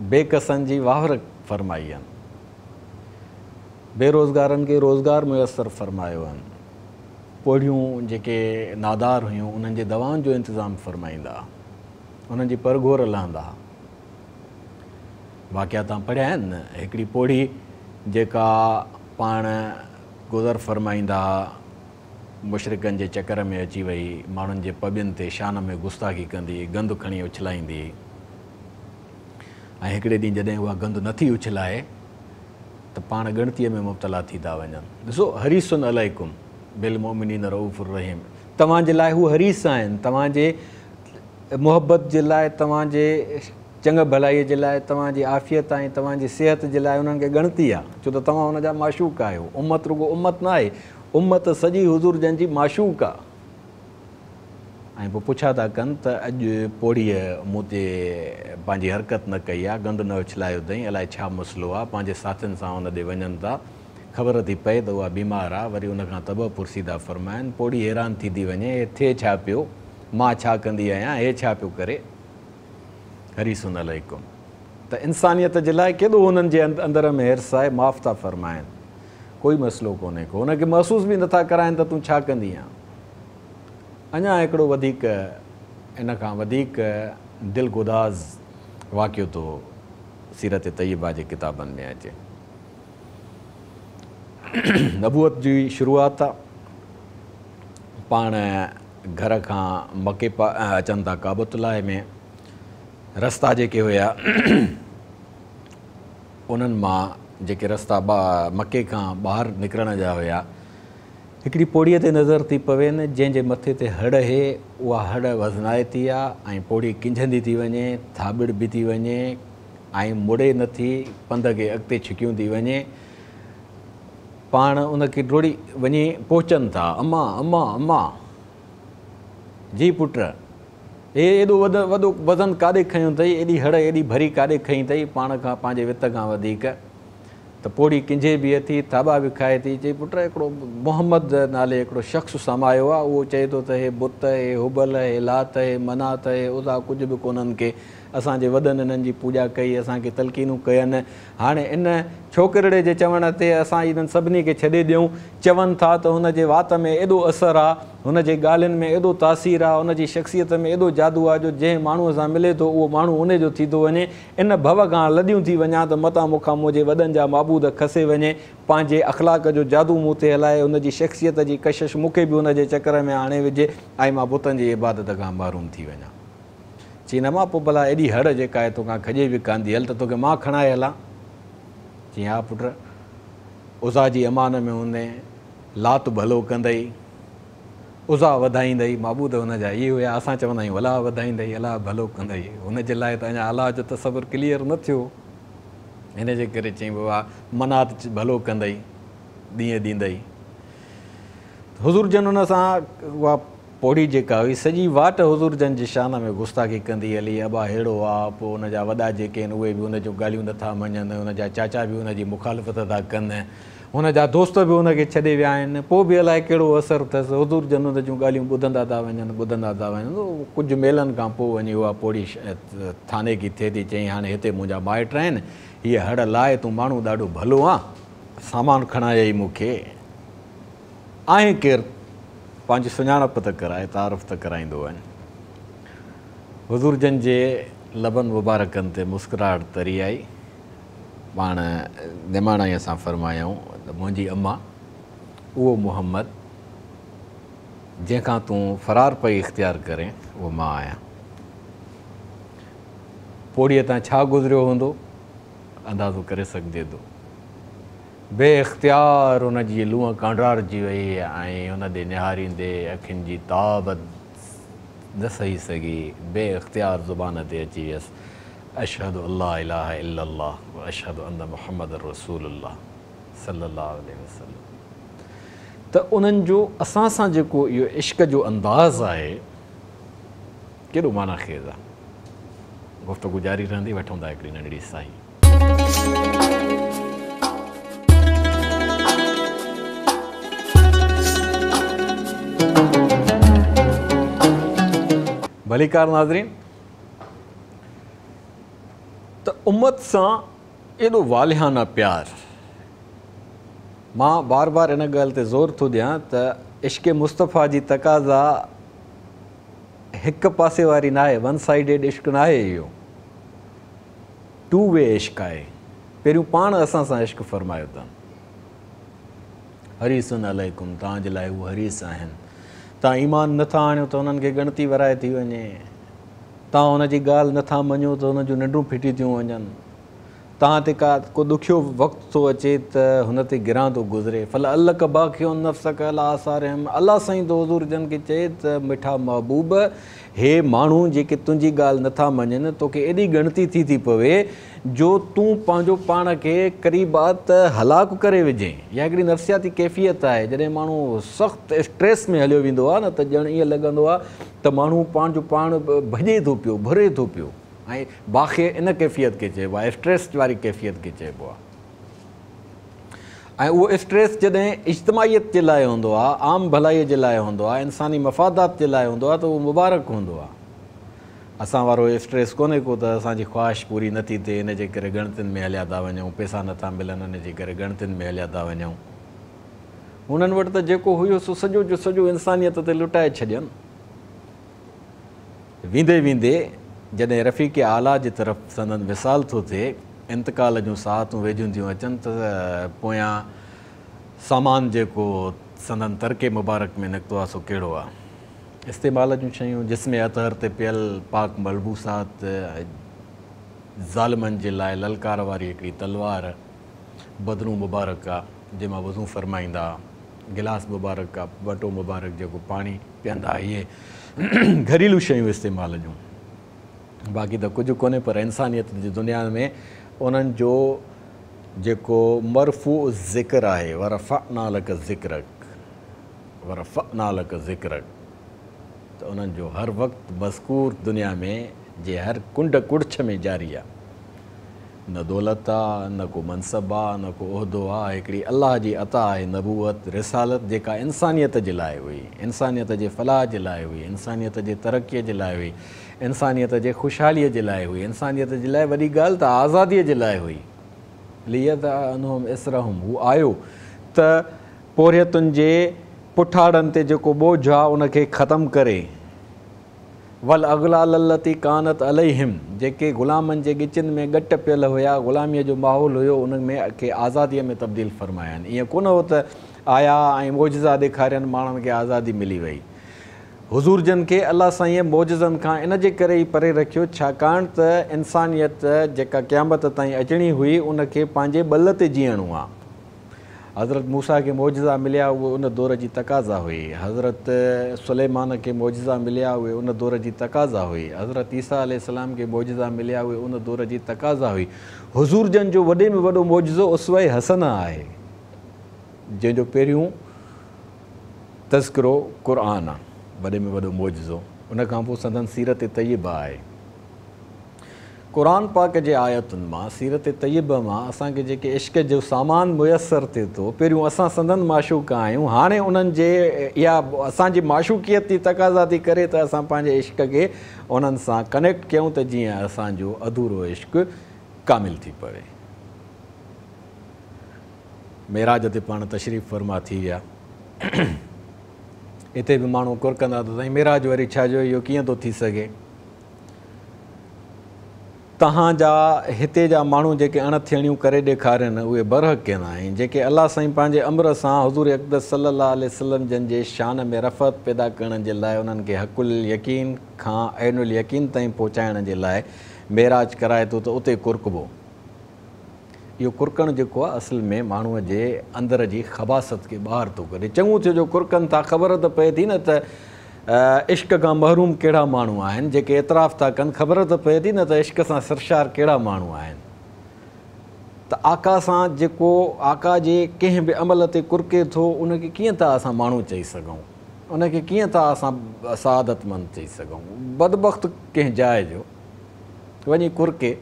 बेकसनि जी वाहर फ़रमाई आहिनि, बेरोज़गारनि खे रोज़गार मुयसरु फ़रमायो आहिनि, पोड़ियूं जेके नादार हुयूं उन्हनि जे दवाउनि जो इंतज़ाम फ़रमाईंदा, उन्हनि जी परघोर लहंदा। वाक़िया तव्हां पढ़िया आहिनि न, हिकिड़ी पोड़ी जेका पाण गुज़र फरमाईंदा मुशरिकनि जे चकर में अची वई, माण्हुनि जे पबियुनि ते शान में गुस्ताखी कंदी, गंदु खणी उछलाईंदी। ऐं हिकिड़े ॾींहुं जॾहिं उहा गंदु नथी उछलाए त पाण ॻणतीअ में मुब्तला थी था वञनि। ॾिसो, हरीसुन अलैकुम बिल मोमिनीन रऊफ़ुर रहीम, तव्हांजे लाइ हू हरीस आहिनि, तव्हांजे मुहबत जे लाइ, तव्हांजे चङ भलाईअ जे लाइ, तव्हांजी आफ़ियत ऐं तव्हांजी सिहत जे लाइ उन्हनि खे ॻणती आहे, छो त तव्हां हुनजा माशूक़ आहियो। उम्मत रुगो उम्मत न आहे, उम्मत सॼी हुज़ूर जन जी माशूक़ आहे। ऐं पोइ पुछा था कनि त अॼु पोड़ीअ मूं ते पंहिंजी हरकत न कई आहे, गंदु न उछलायो अथई, अलाए छा मसइलो आहे, पंहिंजे साथियुनि सां हुन ॾे वञनि था, ख़बर थी पए त उहा बीमार आहे। वरी उनखां तब पुरसीदा फरमाइनि, पोड़ी हैरान थी वञे, हे थिए छा पियो, मां छा कंदी आहियां, हे छा पियो करे। हरीसुन अलैकुम, त इंसानियत जे लाइ केॾो हुननि जे अंदर में हिर्स आहे, माफ़ था फरमाइनि, कोई मसइलो कोन्हे को, हुनखे महसूसु बि नथा कराइनि त तूं छा कंदी आहीं। अञा हिकिड़ो वधीक इन खां वधीक दिलगुदाज़ वाक़ियो थो सीरत तय्यबा जे किताबनि में अचे। नबूअत जी शुरूआत आहे, पाण घर खां मके अचनि था काबतुल्लाह में, रस्ता जेके हुया उन्हनि मां जेके रस्ता मके खां ॿाहिरि निकिरण जा हुया, हिकिड़ी पोड़ीअ ते नज़र थी पवे न, जंहिंजे मथे ते हड़ हे, उहा हड़ वज़नाए थी आहे ऐं पोड़ी किंझंदी थी वञे, थाॿिड़ बि थी वञे ऐं मुड़े नथी, पंध खे अॻिते छिकियूं थी वञे। पाण उनखे डोड़ी वञी पहुचनि था, अम्मा अम्मा अम्मा जी पुट, हे एॾो वॾो वज़न काॾे खयों अथई, एॾी हड़ एॾी भरी काॾे खई अथई, पाण खां पंहिंजे वित खां वधीक। त पोड़ी किंझे बि थी, थाॿा बि खाए थी, चई पुट हिकिड़ो मोहम्मद नाले हिकिड़ो शख़्स समायो आहे, उहो चए थो त हे बुत, हे हुबल, हे लात, हे मनात, हे उज़ा, कुझु बि कोन्हनि के, असांजे वॾनि इन्हनि जी पूॼा कई, असांखे तलक़ीनूं कयनि। हाणे इन छोकिरड़े जे चवण ते असां इन्हनि सभिनी खे छॾे ॾियूं, चवनि था त हुनजे वात में एॾो असरु आहे, हुनजे ॻाल्हियुनि में एॾो तासीर आहे, हुनजी शख़्सियत में एॾो जादू आहे, जो जंहिं माण्हूअ सां मिले थो उहो माण्हू उन जो थी थो वञे। इन भव खां लॾियूं थी वञा त मतां मूंखां मुंहिंजे वॾनि जा माबूद खसे वञे, पंहिंजे अख़लाक जो जादू मूं ते हलाए, हुनजी शख़्सियत जी कशिश मूंखे बि हुनजे चकर में आणे विझे ऐं मां बुतनि जी इबादत खां महरूम थी वञा। चई न मां पोइ भला एॾी हड़ जेका आहे तोखां खॼे बि कान थी, हल त तोखे मां खणाए हलां। चई हा पुट, उज़ा जी अमान में हूंदे, लात भलो कंदई, उज़ा वधाईंदई, माबूद हुनजा इहे हुया, असां चवंदा आहियूं अलाह वधाईंदई, अलाह भलो कंदई, हुनजे लाइ त अञा अलाह जो तसवुरु क्लियर न थियो। हिन जे करे चई बाबा मनात भलो कंदई, ॾींहं ॾींदई। हुज़ूर जन हुन सां उहा पोड़ी जेका हुई सॼी वाट हुज़ूर जन जी शान में गुस्ताखी कंदी हली, अबा अहिड़ो आहे, पोइ हुनजा वॾा जेके आहिनि उहे बि हुन जूं ॻाल्हियूं नथा मञनि, हुनजा चाचा बि हुनजी मुखालफ़त था कनि, हुनजा दोस्त बि हुनखे छॾे विया आहिनि, पोइ बि अलाए कहिड़ो असरु अथसि, हुज़ूर जन हुन जूं ॻाल्हियूं ॿुधंदा था वञनि। कुझु मेलनि खां पोइ वञी उहा पोड़ी थाने की थिए थी, चई हाणे हिते मुंहिंजा माइट आहिनि, हीअ हड़ लाहे, तूं माण्हू ॾाढो भलो आहे, सामान खणायई मूंखे, आहे केरु, पंहिंजी सुञाणप त कराए, तारफ़ त कराईंदो वञे। हुज़ूर जन जे लबनि मुबारकनि ते मुस्कुराहट तरी आई। पाण निमाणाईअ सां फरमायूं त मुंहिंजी अम्मा, उहो मुहम्मद जंहिंखां तूं फ़रार पई इख़्तियार करें, उहो मां आहियां। पोड़ीअ तां छा गुज़रियो हूंदो अंदाज़ो करे सघिजे थो। बे इख़्तियार हुन जी लूंहं कांडारजी वई ऐं हुन ॾे निहारींदे अखियुनि जी ताब न सही सघी, बे इख़्तियार ज़ुबान ते अची वियसि, अशहदु अल्ला इलाहा इल्लल्लाह व अशहदु अन्न मुहम्मद रसूलुल्लाह सल्लल्लाहु अलैहि वसल्लम। त उन्हनि जो असां सां जेको इहो इश्क़ जो अंदाज़ आहे, केॾो माना ख़ेज़ आहे। गुफ़्तगू जारी रहंदी, वठूं था हिकिड़ी नंढड़ी साई। भलीकार नाज़रीन, त उम्मत सां एॾो वालिहाना प्यार, मां बार बार इन ॻाल्हि ते ज़ोर थो ॾियां त इश्क़ मुस्तफ़ा जी तक़ाज़ा हिकु पासे वारी न आहे, वन साइडेड इश्क़ न आहे, इहो टू वे इश्क़ आहे। पहिरियों पाण असां सां इश्क़ फ़रमायो अथनि, हरीसन अलैकुम, तव्हांजे लाइ उहे हरीस आहिनि। तव्हां ईमान नथा आणियो त उन्हनि खे ॻणती वराए थी वञे, तव्हां हुनजी ॻाल्हि नथा मञो त हुन जूं निंडूं फिटी थियूं वञनि, तव्हां ते को ॾुखियो वक़्तु थो अचे त हुन ते गिरां थो गुज़रे, फल अल कबा खे नफ़्स कला आसारहम, अलाह साईं तो हज़ूर जन खे चए त मिठा महबूब, हे माण्हू जेके तुंहिंजी ॻाल्हि नथा मञनि, तोखे एॾी ॻणती थी पवे जो तूं पंहिंजो पाण खे क़रीबात हलाकु करे विझे। या हिकिड़ी नफ़्सियाती कैफ़ियत आहे, जॾहिं माण्हू सख़्तु स्ट्रेस में हलियो वेंदो आहे न त ॼण ईअं लॻंदो आहे त माण्हू पंहिंजो पाण भॼे थो पियो, भरे थो पियो। ऐं बाक़ी इन कैफ़ियत खे चइबो आहे, स्ट्रेस वारी कैफ़ियत खे चइबो आहे। ऐं उहो स्ट्रेस जॾहिं इज्तमाहीत जे लाइ हूंदो आहे, आम भलाईअ जे लाइ हूंदो आहे, इंसानी मफ़ादात जे लाइ हूंदो आहे, त उहो मुबारक हूंदो आहे। असां वारो स्ट्रेस कोन्हे को त असांजी ख़्वाहिश पूरी नथी थिए, इन जे करे ॻणतियुनि में हलिया था वञूं, पैसा नथा मिलनि इन जे करे ॻणतियुनि में हलिया था वञूं। हुननि वटि त जेको हुयो सो सॼो जो सॼो इंसानियत ते लुटाए छॾियनि। वेंदे वेंदे जॾहिं रफ़ीक़ आला जी तरफ़ संदन विसाल थो थिए, इंतकाल जूं साहतूं वेझियूं थियूं अचनि, त पोयां सामान जेको संदन तरके मुबारक में निकितो आहे सो कहिड़ो आहे? इस्तेमाल जूं शयूं, जिस्म अतहर ते पियल पाक मलबूसात, ज़ालिमनि जे लाइ ललकार वारी हिकिड़ी तलवार, बदरूं मुबारक आहे जंहिंमां वज़ू फ़रमाईंदा, गिलास मुबारक आहे, बटो मुबारक जेको पाणी पीअंदा, इहे घरेलू शयूं इस्तेमाल जूं। बाक़ी त कुझु कोन्हे, पर इंसानियत जी दुनिया में उन्हनि जो जेको मरफ़ू ज़िक्र आहे, वरफ़अना लक ज़िक्रक, वरफ़अना लक ज़िक्रक, त उन्हनि जो हर वक़्तु मज़कूर दुनिया में जे हर कुंड कुड़छ में जारी आहे। न दौलत आहे, न को मनसब आहे, न को उहिदो आहे, हिकिड़ी अलाह जी अता आहे, नबूअत, रिसालत, जेका इंसानियत जे लाइ हुई, इंसानियत जे फलाह जे लाइ हुई, इंसानियत जे तरक़ीअ जे लाइ हुई, इंसानियत जे ख़ुशहालीअ जे लाइ हुई, इंसानियत जे लाइ वॾी ॻाल्हि त आज़ादीअ जे लाइ हुई। लियत अनहुम इसरहुम, हू आयो त पोरियतुनि जे पुठाड़नि ते जेको बोझ आहे उनखे ख़तमु करे, वल अगलाल लती कानत अलैहिम, जेके ग़ुलामनि जे गिचिन में ॻट पियल हुया, ग़ुलामीअ जो माहौल हुयो, उन में खे आज़ादीअ में तब्दील फ़रमाया आहिनि। ईअं कोन हो त आया ऐं मौजज़ा ॾेखारियनि, माण्हुनि खे आज़ादी मिली वई। हुज़ूर जन खे अलाह साईं मौजज़नि खां इन जे करे ई परे रखियो, छाकाणि त इंसानियत जेका क़यामत ताईं अचणी हुई उनखे पंहिंजे बल ते जीअणो आहे। हज़रत मूसा खे मौजज़ा मिलिया, उहे उन दौर जी तक़ाज़ा हुई। हज़रत सुलेमान खे मौजज़ा मिलिया, उहे उन दौर जी तक़ाज़ा हुई। हज़रत ईसा अलैहिस्सलाम खे मौजज़ा मिलिया, उहे उन दौर जी तक़ाज़ा हुई। हुज़ूर जन जो वॾे में वॾो मौजज़ो उसवे हसना आहे, जंहिंजो पहिरियों तज़किरो क़ुरान आहे, वॾे में वॾो मौजज़ो। उन खां पोइ संदन सीरत तय्यबा आहे। क़ुरान पाक जे आयतुनि मां, सीरत तय्यब मां असांखे जेके इश्क जो सामान मुयसरु थिए थो, पहिरियों असां संदन माशूक़ आहियूं, हाणे उन्हनि जे इहा असांजी माशूक़ियत जी तक़ाज़ा थी करे त असां पंहिंजे इश्क खे उन्हनि सां कनेक्ट कयूं, त जीअं असांजो अधूरो इश्क कामिल थी पवे। मेराज ते पाण तशरीफ़ फरमा थी विया। हिते बि माण्हू कुरकंदा त साईं मेराज वरी छा जो, इहो कीअं थो थी सघे? तव्हांजा हिते जा माण्हू जेके अणथियणियूं करे ॾेखारनि उहे बरहक़ कंदा आहिनि, जेके अलाह साईं पंहिंजे अमर सां हुज़ूर अक़दस सल्लल्लाहु अलैहि वसल्लम जन जे शान में रफ़त पैदा करण जे लाइ, उन्हनि खे हक़ुल यकीन खां ऐनुल यकीन ताईं पहुचाइण जे लाइ मेराज कराए थो, त उते कुरकबो। इहो कुरकणु जेको आहे असल में माण्हूअ जे अंदर जी ख़बासत खे ॿाहिरि थो करे। चङो थियो जो कुरकनि था, ख़बर त पए थी न त इश्क खां महरूम कहिड़ा माण्हू आहिनि, जेके एतिराफ़ था कनि, ख़बर त पए थी न त इश्क सां सरशार कहिड़ा माण्हू आहिनि। त आका सां जेको आका जे कंहिं बि अमल ते कुरके थो, उनखे कीअं था असां माण्हू चई सघूं, उनखे कीअं था असां सआदतमंद चई सघूं? बदबख़्त कंहिं जाइ जो वञी कुरके।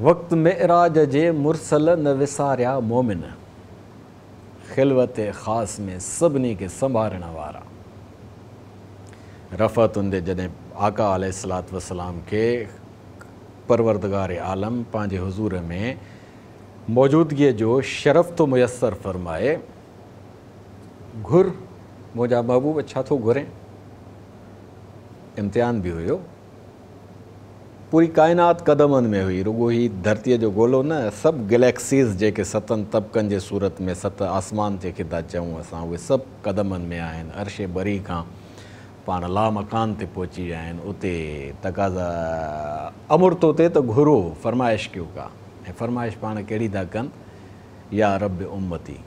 वक़्तु मेराज जे मुरसल न विसारिया मोमिन, ख़िलवत ख़ासि में सभिनी खे संभालण वारा। रफ़तुनि ते जॾहिं आका अलैहिस्सलातु वस्सलाम खे परवरदिगार आलम पंहिंजे हुज़ूर में मौजूदगीअ जो शरफ़ थो मुयसरु फ़रमाए, घुर मुंहिंजा महबूब छा थो घुरें? इम्तिहान बि हुयो। पूरी काइनात क़दमनि में हुई, रुगो ही धरतीअ जो गोलो न, सभु गैलेक्सीज़ जेके 7 तबक़नि जे सूरत में 7 आसमान जेके था चऊं असां, उहे सभु क़दमनि में आहिनि। अर्शे बरी खां पाण ला मकान ते पहुची विया आहिनि। उते तक़ाज़ा अमुर तो ते त घुरो फरमाइश कयो का, ऐं फरमाइश पाण कहिड़ी था कनि, या रब उम्मती,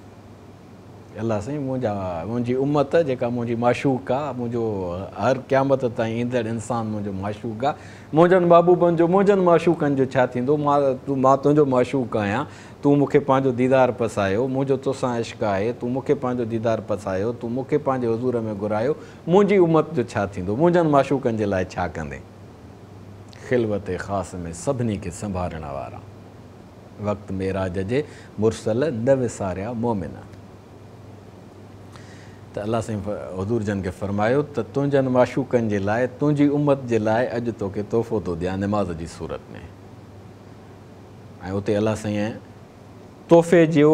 अल्लाह साईं मुंहिंजी उम्मत जेका मुंहिंजी माशूक आहे, मुंहिंजो हर क़यामत ताईं ईंदड़ इंसानु मुंहिंजो माशूक आहे, मुंहिंजनि महबूबनि जो मुंहिंजनि माशूकनि जो छा थींदो, मां तुंहिंजो माशूक आहियां, तूं मूंखे पंहिंजो दीदार पसायो, मुंहिंजो तोसां इश्क आहे, तूं मूंखे पंहिंजो दीदार पसायो, तूं मूंखे पंहिंजे हुज़ूर में घुरायो, मुंहिंजी उम्मत जो छा थींदो, मुंहिंजनि माशूकनि जे लाइ छा कंदे। ख़िलवत ख़ासि में सभिनी खे संभालण वारा, वक़्तु मेराज जे मुरसल न विसारिया मोमिन। त अल्लाह साईं हुज़ूर जन खे फ़रमायो त तुंहिंजनि माशूकनि जे लाइ, तुंहिंजी उम्मत जे लाइ अॼु तोखे तोहफ़ो थो ॾियां निमाज़ जी सूरत में। ऐं उते अल्लाह साईं तोहफ़े जो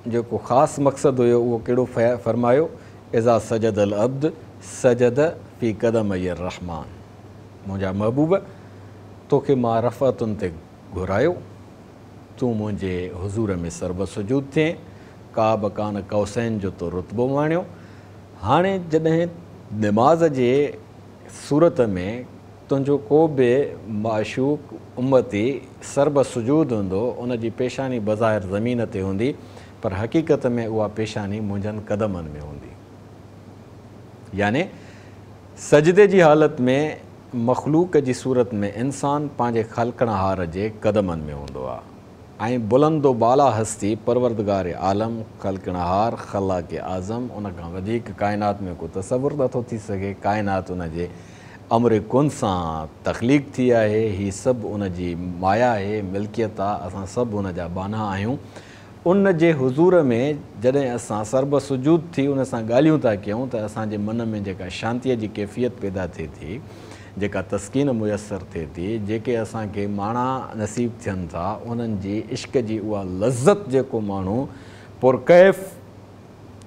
जेको ख़ासि मक़सदु हुयो उहो कहिड़ो फ़रमायो, इज़ा सजद अल अब्द सजद फ़ी क़दम रहमान, मुंहिंजा महबूब तोखे मां रफ़तुनि ते घुरायो, तूं मुंहिंजे हुज़ूर में सर्व सुजूद थिए, काब कान कौसैन जो तो रुतबो माणियो। हाणे जॾहिं निमाज़ जे सूरत में तुंहिंजो को बि माशूक उम्मती सर्ब सुजूद हूंदो, उन जी पेशानी बज़ाहिर ज़मीन ते हूंदी, पर हक़ीक़त में उहा पेशानी मुंहिंजनि क़दमनि में हूंदी। याने सजदे जी हालत में मख़लूक जी सूरत में इंसानु पंहिंजे ख़लकणहार जे क़दमनि में हूंदो आहे, ऐं बुलंदो बाला हस्ती परवरदिगार आलम ख़लकणहार ख़लाक़ आज़म, उन खां वधीक काइनात में को तसवुर नथो थी सघे। काइनात उन जे अमर कुन सां तख़लीक़ थी आहे, हीअ सभु उन जी माया आहे, मिल्कियत आहे, असां सभु उन जा बाना आहियूं। उन जे हुज़ूर में जॾहिं असां सर्ब सुजूद थी उन सां ॻाल्हियूं था कयूं त असांजे मन में जेका शांतीअ जी कैफ़ियत पैदा थिए थी, जेका तस्कीन मुयसरु थिए थी, जेके असांखे माणा नसीब थियनि था, उन्हनि जी इश्क जी उहा लज़त जेको माण्हू पुरकैफ़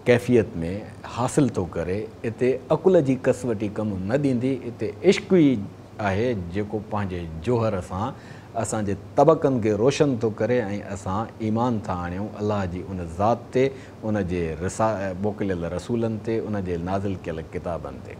कैफ़ियत में हासिलु थो करे, इते अकुल जी कसवटी कमु न ॾींदी, इते इश्क ई आहे जेको पंहिंजे जोहर सां असांजे तबक़नि खे रोशन थो करे, ऐं असां ईमान था आणियूं अलाह जी उन ज़ात ते, उन जे मोकिलियल रसूलनि ते, उन जे नाज़िल कयल किताबनि ते।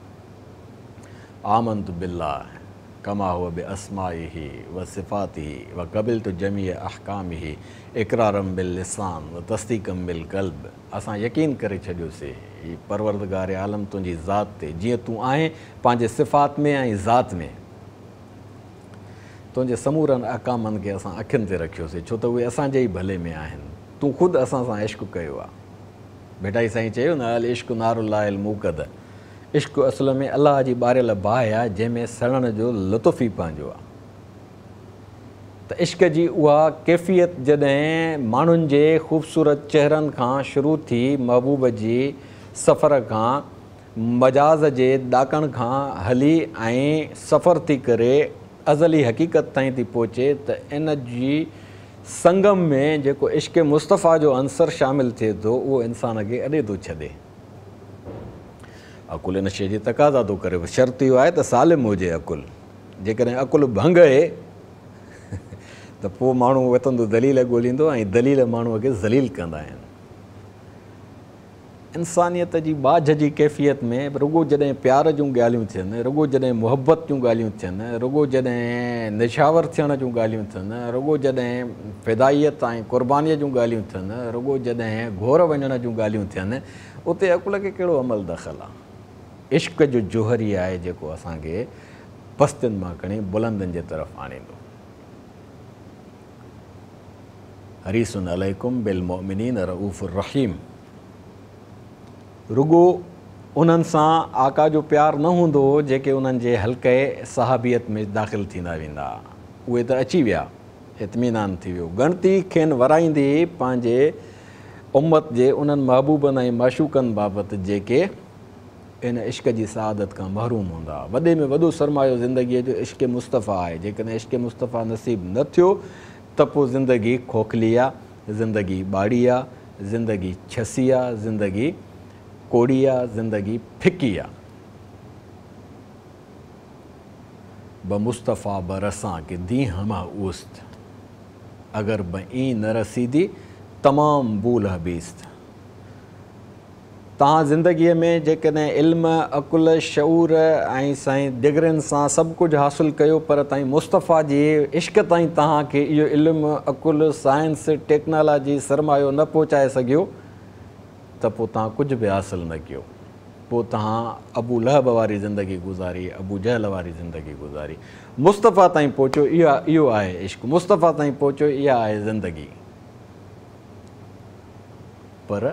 आमंतु बिल्लाह कमा हुव बि अस्माइही व सिफ़ातिही व क़बिलतु जमीअ अहकामिही इक़रारम बिल लिसान व तस्दीक़म बिल क़ल्ब। असां यकीन करे छॾियोसीं ही परवरदिगार आलम तुंहिंजी ज़ात ते, जीअं तूं आहीं पंहिंजे सिफ़ात में ऐं ज़ात में, तुंहिंजे समूरनि अहकामनि खे असां अखियुनि ते रखियोसीं, छो त उहे असांजे ई भले में आहिनि। तूं ख़ुदि असां सां इश्क़ कयो आहे। बेटा ई साईं चयो न, अल इश्क़ नारुल्लाहिल मूक़द, इश्क़ असुल में अलाह जी ॿारियल बाहि आहे जंहिंमें सड़ण जो लुत्फ़ ई पंहिंजो आहे। त इश्क़ जी उहा कैफ़ियत जॾहिं माण्हुनि जे ख़ूबसूरत चहिरनि खां शुरू थी, महबूब जी सफ़र खां, मजाज़ जे ॾाकण खां हली ऐं सफ़र थी करे अज़ली हक़ीक़त ताईं थी पहुचे, त इन जी संगम में जेको इश्क़ मुस्तफ़ा जो अंसर शामिलु थिए थो, उहो इंसान खे अॾे थो छॾे। अकुल इन शइ जी तक़ाज़ा थो करे, शर्त इहो आहे त सालिम हुजे अकुल। जेकॾहिं अकुल भंग आहे त पोइ माण्हू वतंदो दलील ॻोल्हींदो, ऐं दलील माण्हूअ खे ज़लील कंदा आहिनि। इंसानियत जी बाझ जी कैफ़ियत में रुगो जॾहिं प्यार जूं ॻाल्हियूं थियनि, रुगो जॾहिं मुहबत जूं ॻाल्हियूं थियनि, रुगो जॾहिं निशावर थियण जूं ॻाल्हियूं थियनि, रुगो जॾहिं फ़िदाइयत ऐं क़ुर्बानीअ जूं ॻाल्हियूं थियनि, रुगो जॾहिं घोर वञण जूं ॻाल्हियूं थियनि, उते अकुल खे कहिड़ो अमल दख़ल आहे। इश्क़ जो जोहर ई आहे जेको असांखे पस्तियुनि मां खणी बुलंदनि जे तरफ़ आणींदो। हरीसुन अलैकुम बिल मोमिनीन रऊफ़ुर रहीम। रुगो उन्हनि सां आका जो प्यारु न हूंदो जेके उन्हनि जे हल्के सहाबियत में दाख़िल थींदा वेंदा, उहे त अची विया, इत्मीनान थी वियो। ॻणती खेनि वराईंदी पंहिंजे उम्मत जे उन्हनि महबूबनि ऐं माशूकनि बाबति जेके इन इश्क़ जी सआदत खां महरूम हूंदा। वॾे में वॾो सरमायो ज़िंदगीअ जो इश्क़ मुस्तफ़ा आहे। जेकॾहिं इश्क़ मुस्तफ़ा नसीब न थियो त पोइ ज़िंदगी खोखली आहे, ज़िंदगी ॿाड़ी आहे, ज़िंदगी छसी आहे, ज़िंदगी कोड़ी आहे, ज़िंदगी फिकी आहे। ब मुस्तफ़ा ब रसां के दी हमा उस्त अगर ब ई न रसीदी तमाम बूल हबीस्त। तव्हां ज़िंदगीअ में जेकॾहिं इल्म अकुल शऊर ऐं साईं डिग्रियुनि सां सभु कुझु हासिलु कयो पर ताईं मुस्तफ़ा जे इश्क ताईं तव्हांखे इहो इल्मु अकुल साइंस टेक्नोलॉजी सरमायो न पहुचाए सघियो त पोइ तव्हां कुझु बि हासिलु न कयो। पोइ तव्हां अबू लहब वारी ज़िंदगी गुज़ारी, अबू जहल वारी ज़िंदगी गुज़ारी। मुस्तफ़ा ताईं पहुचो, इहो आहे इश्क। मुस्तफ़ा ताईं पहुचो, इहा आहे ज़िंदगी। पर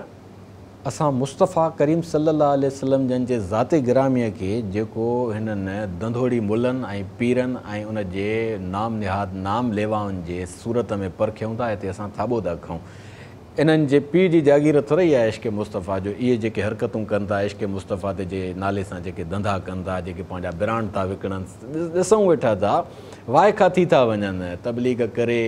असां मुस्तफ़ा करीम सल्लल्लाहु अलैहि वसल्लम जन जे ज़ाते गिरामीअ खे जेको हिननि दंधोड़ी मुलनि ऐं पीरनि ऐं उन जे नाम निहाद नाम लेवाउनि जे सूरत में परखियूं था, हिते असां थाॿो था खऊं। इन्हनि जे पीउ जी जागीर थोरी आहे इश्क मुस्तफ़ा जो। इहे जेके हरकतूं कनि था इश्क मुस्तफ़ा ते जे नाले सां जेके धंधा कनि था, जेके पंहिंजा ब्रांड था विकिणनि, ॾिसूं वेठा था वाइखा थी था वञनि, तबलीग करे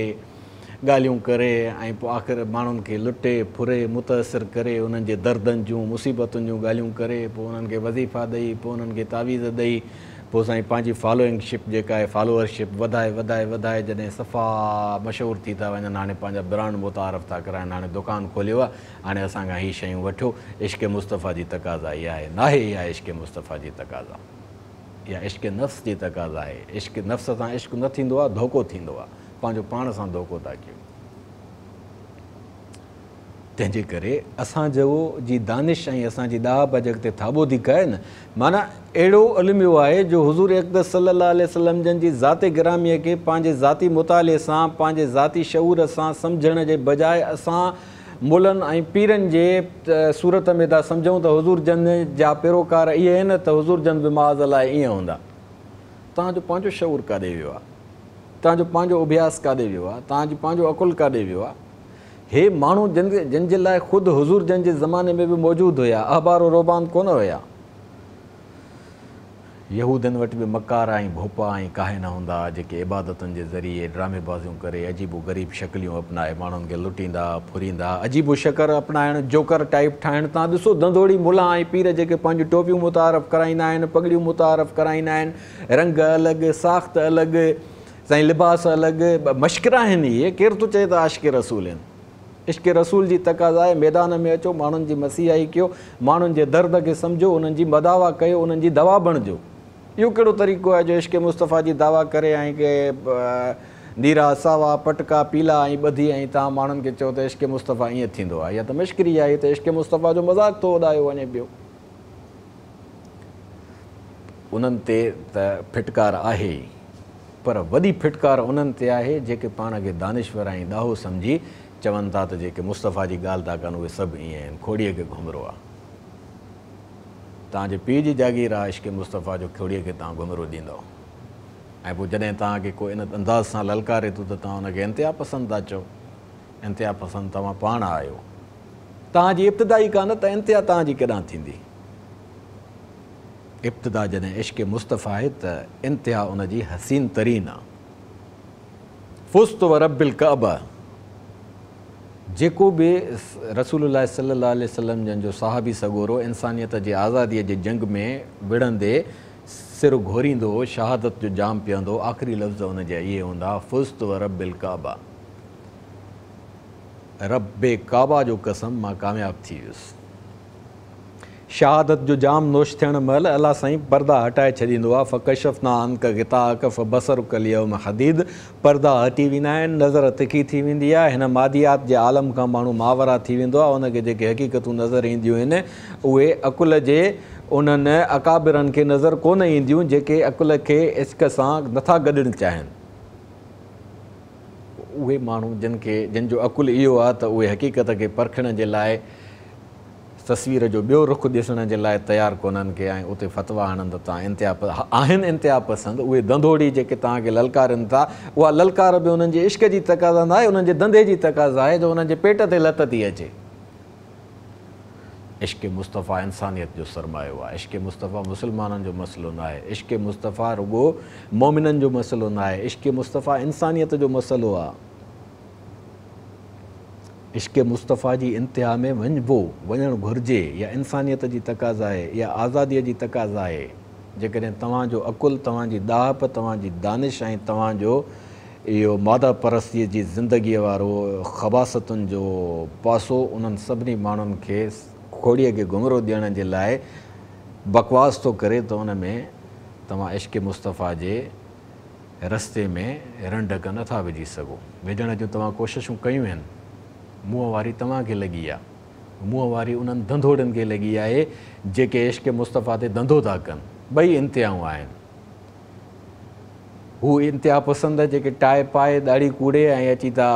ॻाल्हियूं करे ऐं पोइ आख़िर माण्हुनि खे लुटे फुरे मुतासिर करे उन्हनि जे दर्दनि जूं मुसीबतुनि जूं ॻाल्हियूं करे पोइ उन्हनि खे वज़ीफ़ा ॾेई पोइ उन्हनि खे तावीज़ ॾेई पोइ साईं पंहिंजी फॉलोइंगशिप जेका आहे फॉलोअरशिप वधाए वधाए वधाए जॾहिं सफ़ा मशहूरु थी था वञनि, हाणे पंहिंजा ब्रांड मुतारफ़ था कराइनि, हाणे दुकानु खोलियो आहे, हाणे असांखां हीअ शयूं वठो। इश्क मुस्तफ़ा जी तक़ाज़ा इहा आहे, नाहे इहा इश्क मुस्तफ़ा जी तक़ाज़ा, इहा इश्क नफ़्स जी तक़ाज़ा आहे। इश्क नफ़्स सां इश्क न थींदो आहे, धोखो थींदो आहे, पंहिंजो पाण सां धोखो था कयूं। तंहिंजे करे असांजो जी दानिश ऐं असांजी ॾाह बज ते थाॿो थी कए न, माना अहिड़ो इल्मु आहे जो हुज़ूर अक़दस सल्लल्लाहु अलैहि वसल्लम जन जी ज़ाते गिरामीअ खे पंहिंजे ज़ाती मुताले सां पंहिंजे ज़ाती शऊर सां सम्झण जे बजाए असां मुलनि ऐं पीरनि जे सूरत में था सम्झूं त हुज़ूर जन जा पैरोकार इहे आहिनि त हुज़ूर जन बि माज़ अलाए ईअं हूंदा। तव्हांजो पंहिंजो शऊर काॾे वियो आहे, तव्हांजो पंहिंजो अभ्यास काॾे वियो आहे, तव्हांजो पंहिंजो अकुलु काॾे वियो आहे। हे माण्हू जिन जे लाइ ख़ुदि हुज़ूर जन जे ज़माने में बि मौजूदु हुया, अहबार रोबान कोन हुया। यहूदनि वटि बि मकार ऐं भोपा ऐं काहे न हूंदा जेके इबादतुनि जे ज़रिए ड्रामेबाज़ियूं करे अजीबो ग़रीब शक्लियूं अपनाए माण्हुनि खे लुटींदा फुरींदा, अजीबो शकर अपनाइण, जोकर टाइप ठाहिण। तव्हां ॾिसो धंधोड़ी मुला ऐं पीर जेके पंहिंजियूं टोपियूं मुतारफ़ कराईंदा आहिनि, पगड़ियूं मुतारफ़ कराईंदा आहिनि, रंग अलॻि, साख़्त अलॻि, साईं लिबास अलॻि, मश्किरा आहिनि। इहे केरु थो चए त आशिक़ रसूल आहिनि? इश्क रसूल जी तक़ाज़ा आहे मैदान में अचो, माण्हुनि जी मसीहाई कयो, माण्हुनि जे दर्द खे सम्झो, उन्हनि जी मदावा कयो, उन्हनि जी दवा बणिजो। इहो कहिड़ो तरीक़ो आहे जो इश्क मुस्तफ़ा जी दावा करे ऐं के नीरा सावा पटका पीला ऐं ॿधी ऐं तव्हां माण्हुनि खे चओ त इश्क मुस्तफ़ा ईअं थींदो आहे, या त मश्किरी आहे, त इश्क मुस्तफ़ा जो मज़ाक़ थो उॾायो वञे पियो। उन्हनि ते त फिटकार आहे, पर वॾी फिटकार उन्हनि ते आहे जेके पाण खे दानिश्वर ऐं ॾाहो सम्झी चवनि था त जेके मुस्तफ़ा जी ॻाल्हि था कनि उहे सभु ईअं आहिनि, खोड़ीअ खे घुमरो आहे। तव्हांजे पीउ जी जागीर आहे इश्क मुस्तफ़ा जो, खोड़ीअ खे तव्हां घुमरो ॾींदव। ऐं पोइ जॾहिं तव्हांखे को इन अंदाज़ सां ललकारे थो त तव्हां हुनखे इंतिहा पसंदि था चओ। इंतिहा पसंदि तव्हां पाण आहियो, तव्हांजी इब्तिदाई कान त इंतिहा तव्हांजी केॾांहुं थींदी। इब्तिदा जॾहिं इश्क मुस्तफ़ा आहे त इंतिहा उनजी हसीन तरीन आहे। फ़ुज़्तु व रब्बिल कअबा, जेको बि रसूलुल्लाह सल्लल्लाहु अलैहि वसल्लम जन जो साहबी सॻोरो इंसानियत जे आज़ादीअ जे जंग में विढ़ंदे सिर घोरींदो, शहादत जो जाम पीअंदो, आख़िरी लफ़्ज़ हुनजा इहे हूंदा फ़ुज़्तु व रब्बिल काबा, रब्बे काबा जो कसम मां कामयाबु थी वियुसि। शहादत जो जाम नोश थियण महिल अलाह साईं पर्दा हटाए छॾींदो आहे। फ़कशफ़ना अनक ग़िताअक फ़बसरुक अल-यौम हदीद, पर्दा हटी वेंदा आहिनि, नज़र तिखी थी वेंदी आहे। हिन मादियात जे आलम खां माण्हू मावरा थी वेंदो आहे। उनखे जेके हक़ीक़तूं नज़र ईंदियूं आहिनि उहे अकुल जे उन्हनि अकाबिरनि खे नज़र कोन ईंदियूं जेके अकुल खे इश्क सां नथा गॾणु चाहिनि। उहे माण्हू जिन जो अकुलु इहो आहे त उहे हक़ीक़त खे परखण जे लाइ तस्वीर जो ॿियो रुख ॾिसण जे लाइ तयारु कोन्हनि के ऐं उते फ़तवा हणनि त तव्हां इंतिहा पसंदि। उहे धंधोड़ी जेके तव्हांखे ललकारनि था, उहा ललकार बि उन्हनि जे इश्क जी तक़ाज़ा न आहे, उन्हनि जे धंधे जी तक़ाज़ा आहे जो उन्हनि जे पेट ते लत थी अचे। इश्क मुस्तफ़ा इंसानियत जो सरमायो आहे। इश्क मुस्तफ़ा मुस्लमाननि जो मसइलो न आहे। इश्क मुस्तफ़ा रुॻो मोमिननि जो मसइलो न आहे। इश्क मुस्तफ़ा इंसानियत जो मसइलो आहे। इश्क मुस्तफ़ा जी इंतिहा में वञिणु घुरिजे, या इंसानियत जी तक़ाज़ा आहे, या आज़ादीअ जी तक़ाज़ा आहे। जेकॾहिं तव्हांजो अकुल, तव्हांजी दाहप, तव्हांजी दानिश ऐं तव्हांजो इहो मादा परस्तीअ जी ज़िंदगीअ वारो ख़बासतुनि जो पासो उन्हनि सभिनी माण्हुनि खे खोड़ीअ खे घुंघरो ॾियण जे लाइ बकवास थो करे, त उन में तव्हां इश्क़ मुस्तफ़ा जे रस्ते में रंडक नथा विझी सघो। विझण जूं तव्हां कोशिशूं कयूं आहिनि, मुंहं वारी तव्हांखे लॻी आहे, मुंहं वारी उन्हनि धंधोड़नि खे लॻी आहे जेके इश्क़ मुस्तफ़ा ते धंधो था कनि। ॿई इंतिहाऊं आहिनि। हू इंतिहा पसंदि जेके टाए पाए दाढ़ी कूड़े ऐं अची था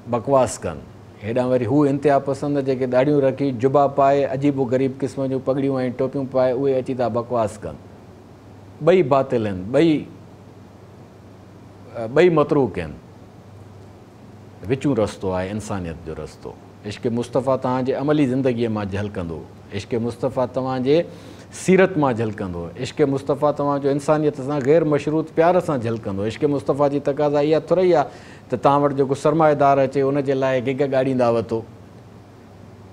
बकवास कनि, हेॾां वरी हू इंतिहा पसंदि जेके दाढ़ियूं रखी जुबा पाए अजीबो ग़रीब क़िस्म जूं पगड़ियूं ऐं टोपियूं पाए उहे अची था बकवास कनि। ॿई बातिल आहिनि, ॿई मतरूक आहिनि। विचूं रस्तो आहे इंसानियत जो रस्तो। इश्क़ मुस्तफ़ा तव्हांजे अमली ज़िंदगीअ मां झलकंदो, इश्क़ मुस्तफ़ा तव्हांजे सीरत मां झलकंदो, इश्क़ मुस्तफ़ा तव्हांजो इंसानियत सां ग़ैर मशरूत प्यार सां झलकंदो। इश्क़ मुस्तफ़ा जी तक़ाज़ा इहा थोरी आहे त तव्हां वटि जेको सरमाएदार अचे उन जे लाइ गिग ॻाड़ींदा वठो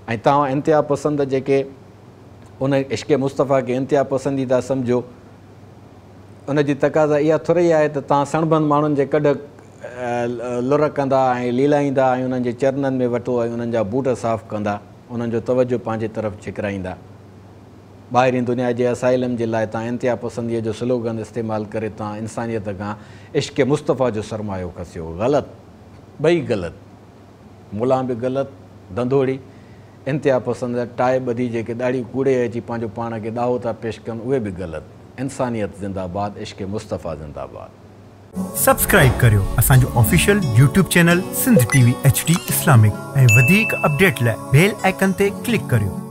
ऐं तव्हां इंतिहा पसंदि जेके उन इश्क़ मुस्तफ़ा खे इंतिहा पसंदीदा सम्झो, उन जी तक़ाज़ा इहा थोरी आहे त तव्हां सणबंद माण्हुनि जे कॾ लुर कंदा ऐं लीलाईंदा ऐं उन्हनि जे चरणनि में वठो ऐं उन्हनि जा बूट साफ़ु कंदा, उन्हनि जो तवजो पंहिंजे तरफ़ छिकराईंदा। ॿाहिरीं दुनिया जे असाइलम जे लाइ तव्हां इंतिहा पसंदीअ जो स्लोगन इस्तेमालु करे तव्हां इंसानियत खां इश्क़ मुस्तफ़ा जो सरमायो खसियो। ग़लति, ॿई ग़लति। मुला बि ग़लति, धंधोड़ी इंतिहा पसंदि टाए ॿधी जेके ॾाढी कूड़े अची पंहिंजो पाण खे ॾाहो था पेश कनि उहे बि ग़लति। इंसानियत ज़िंदाबाद, इश्क़ मुस्तफ़ा ज़िंदाबाद। सब्सक्राइब करियो असांजो official YouTube channel Sindh TV HD Islamic ऐं वधीक अपडेट लाइ बेल आइकन ते क्लिक करियो।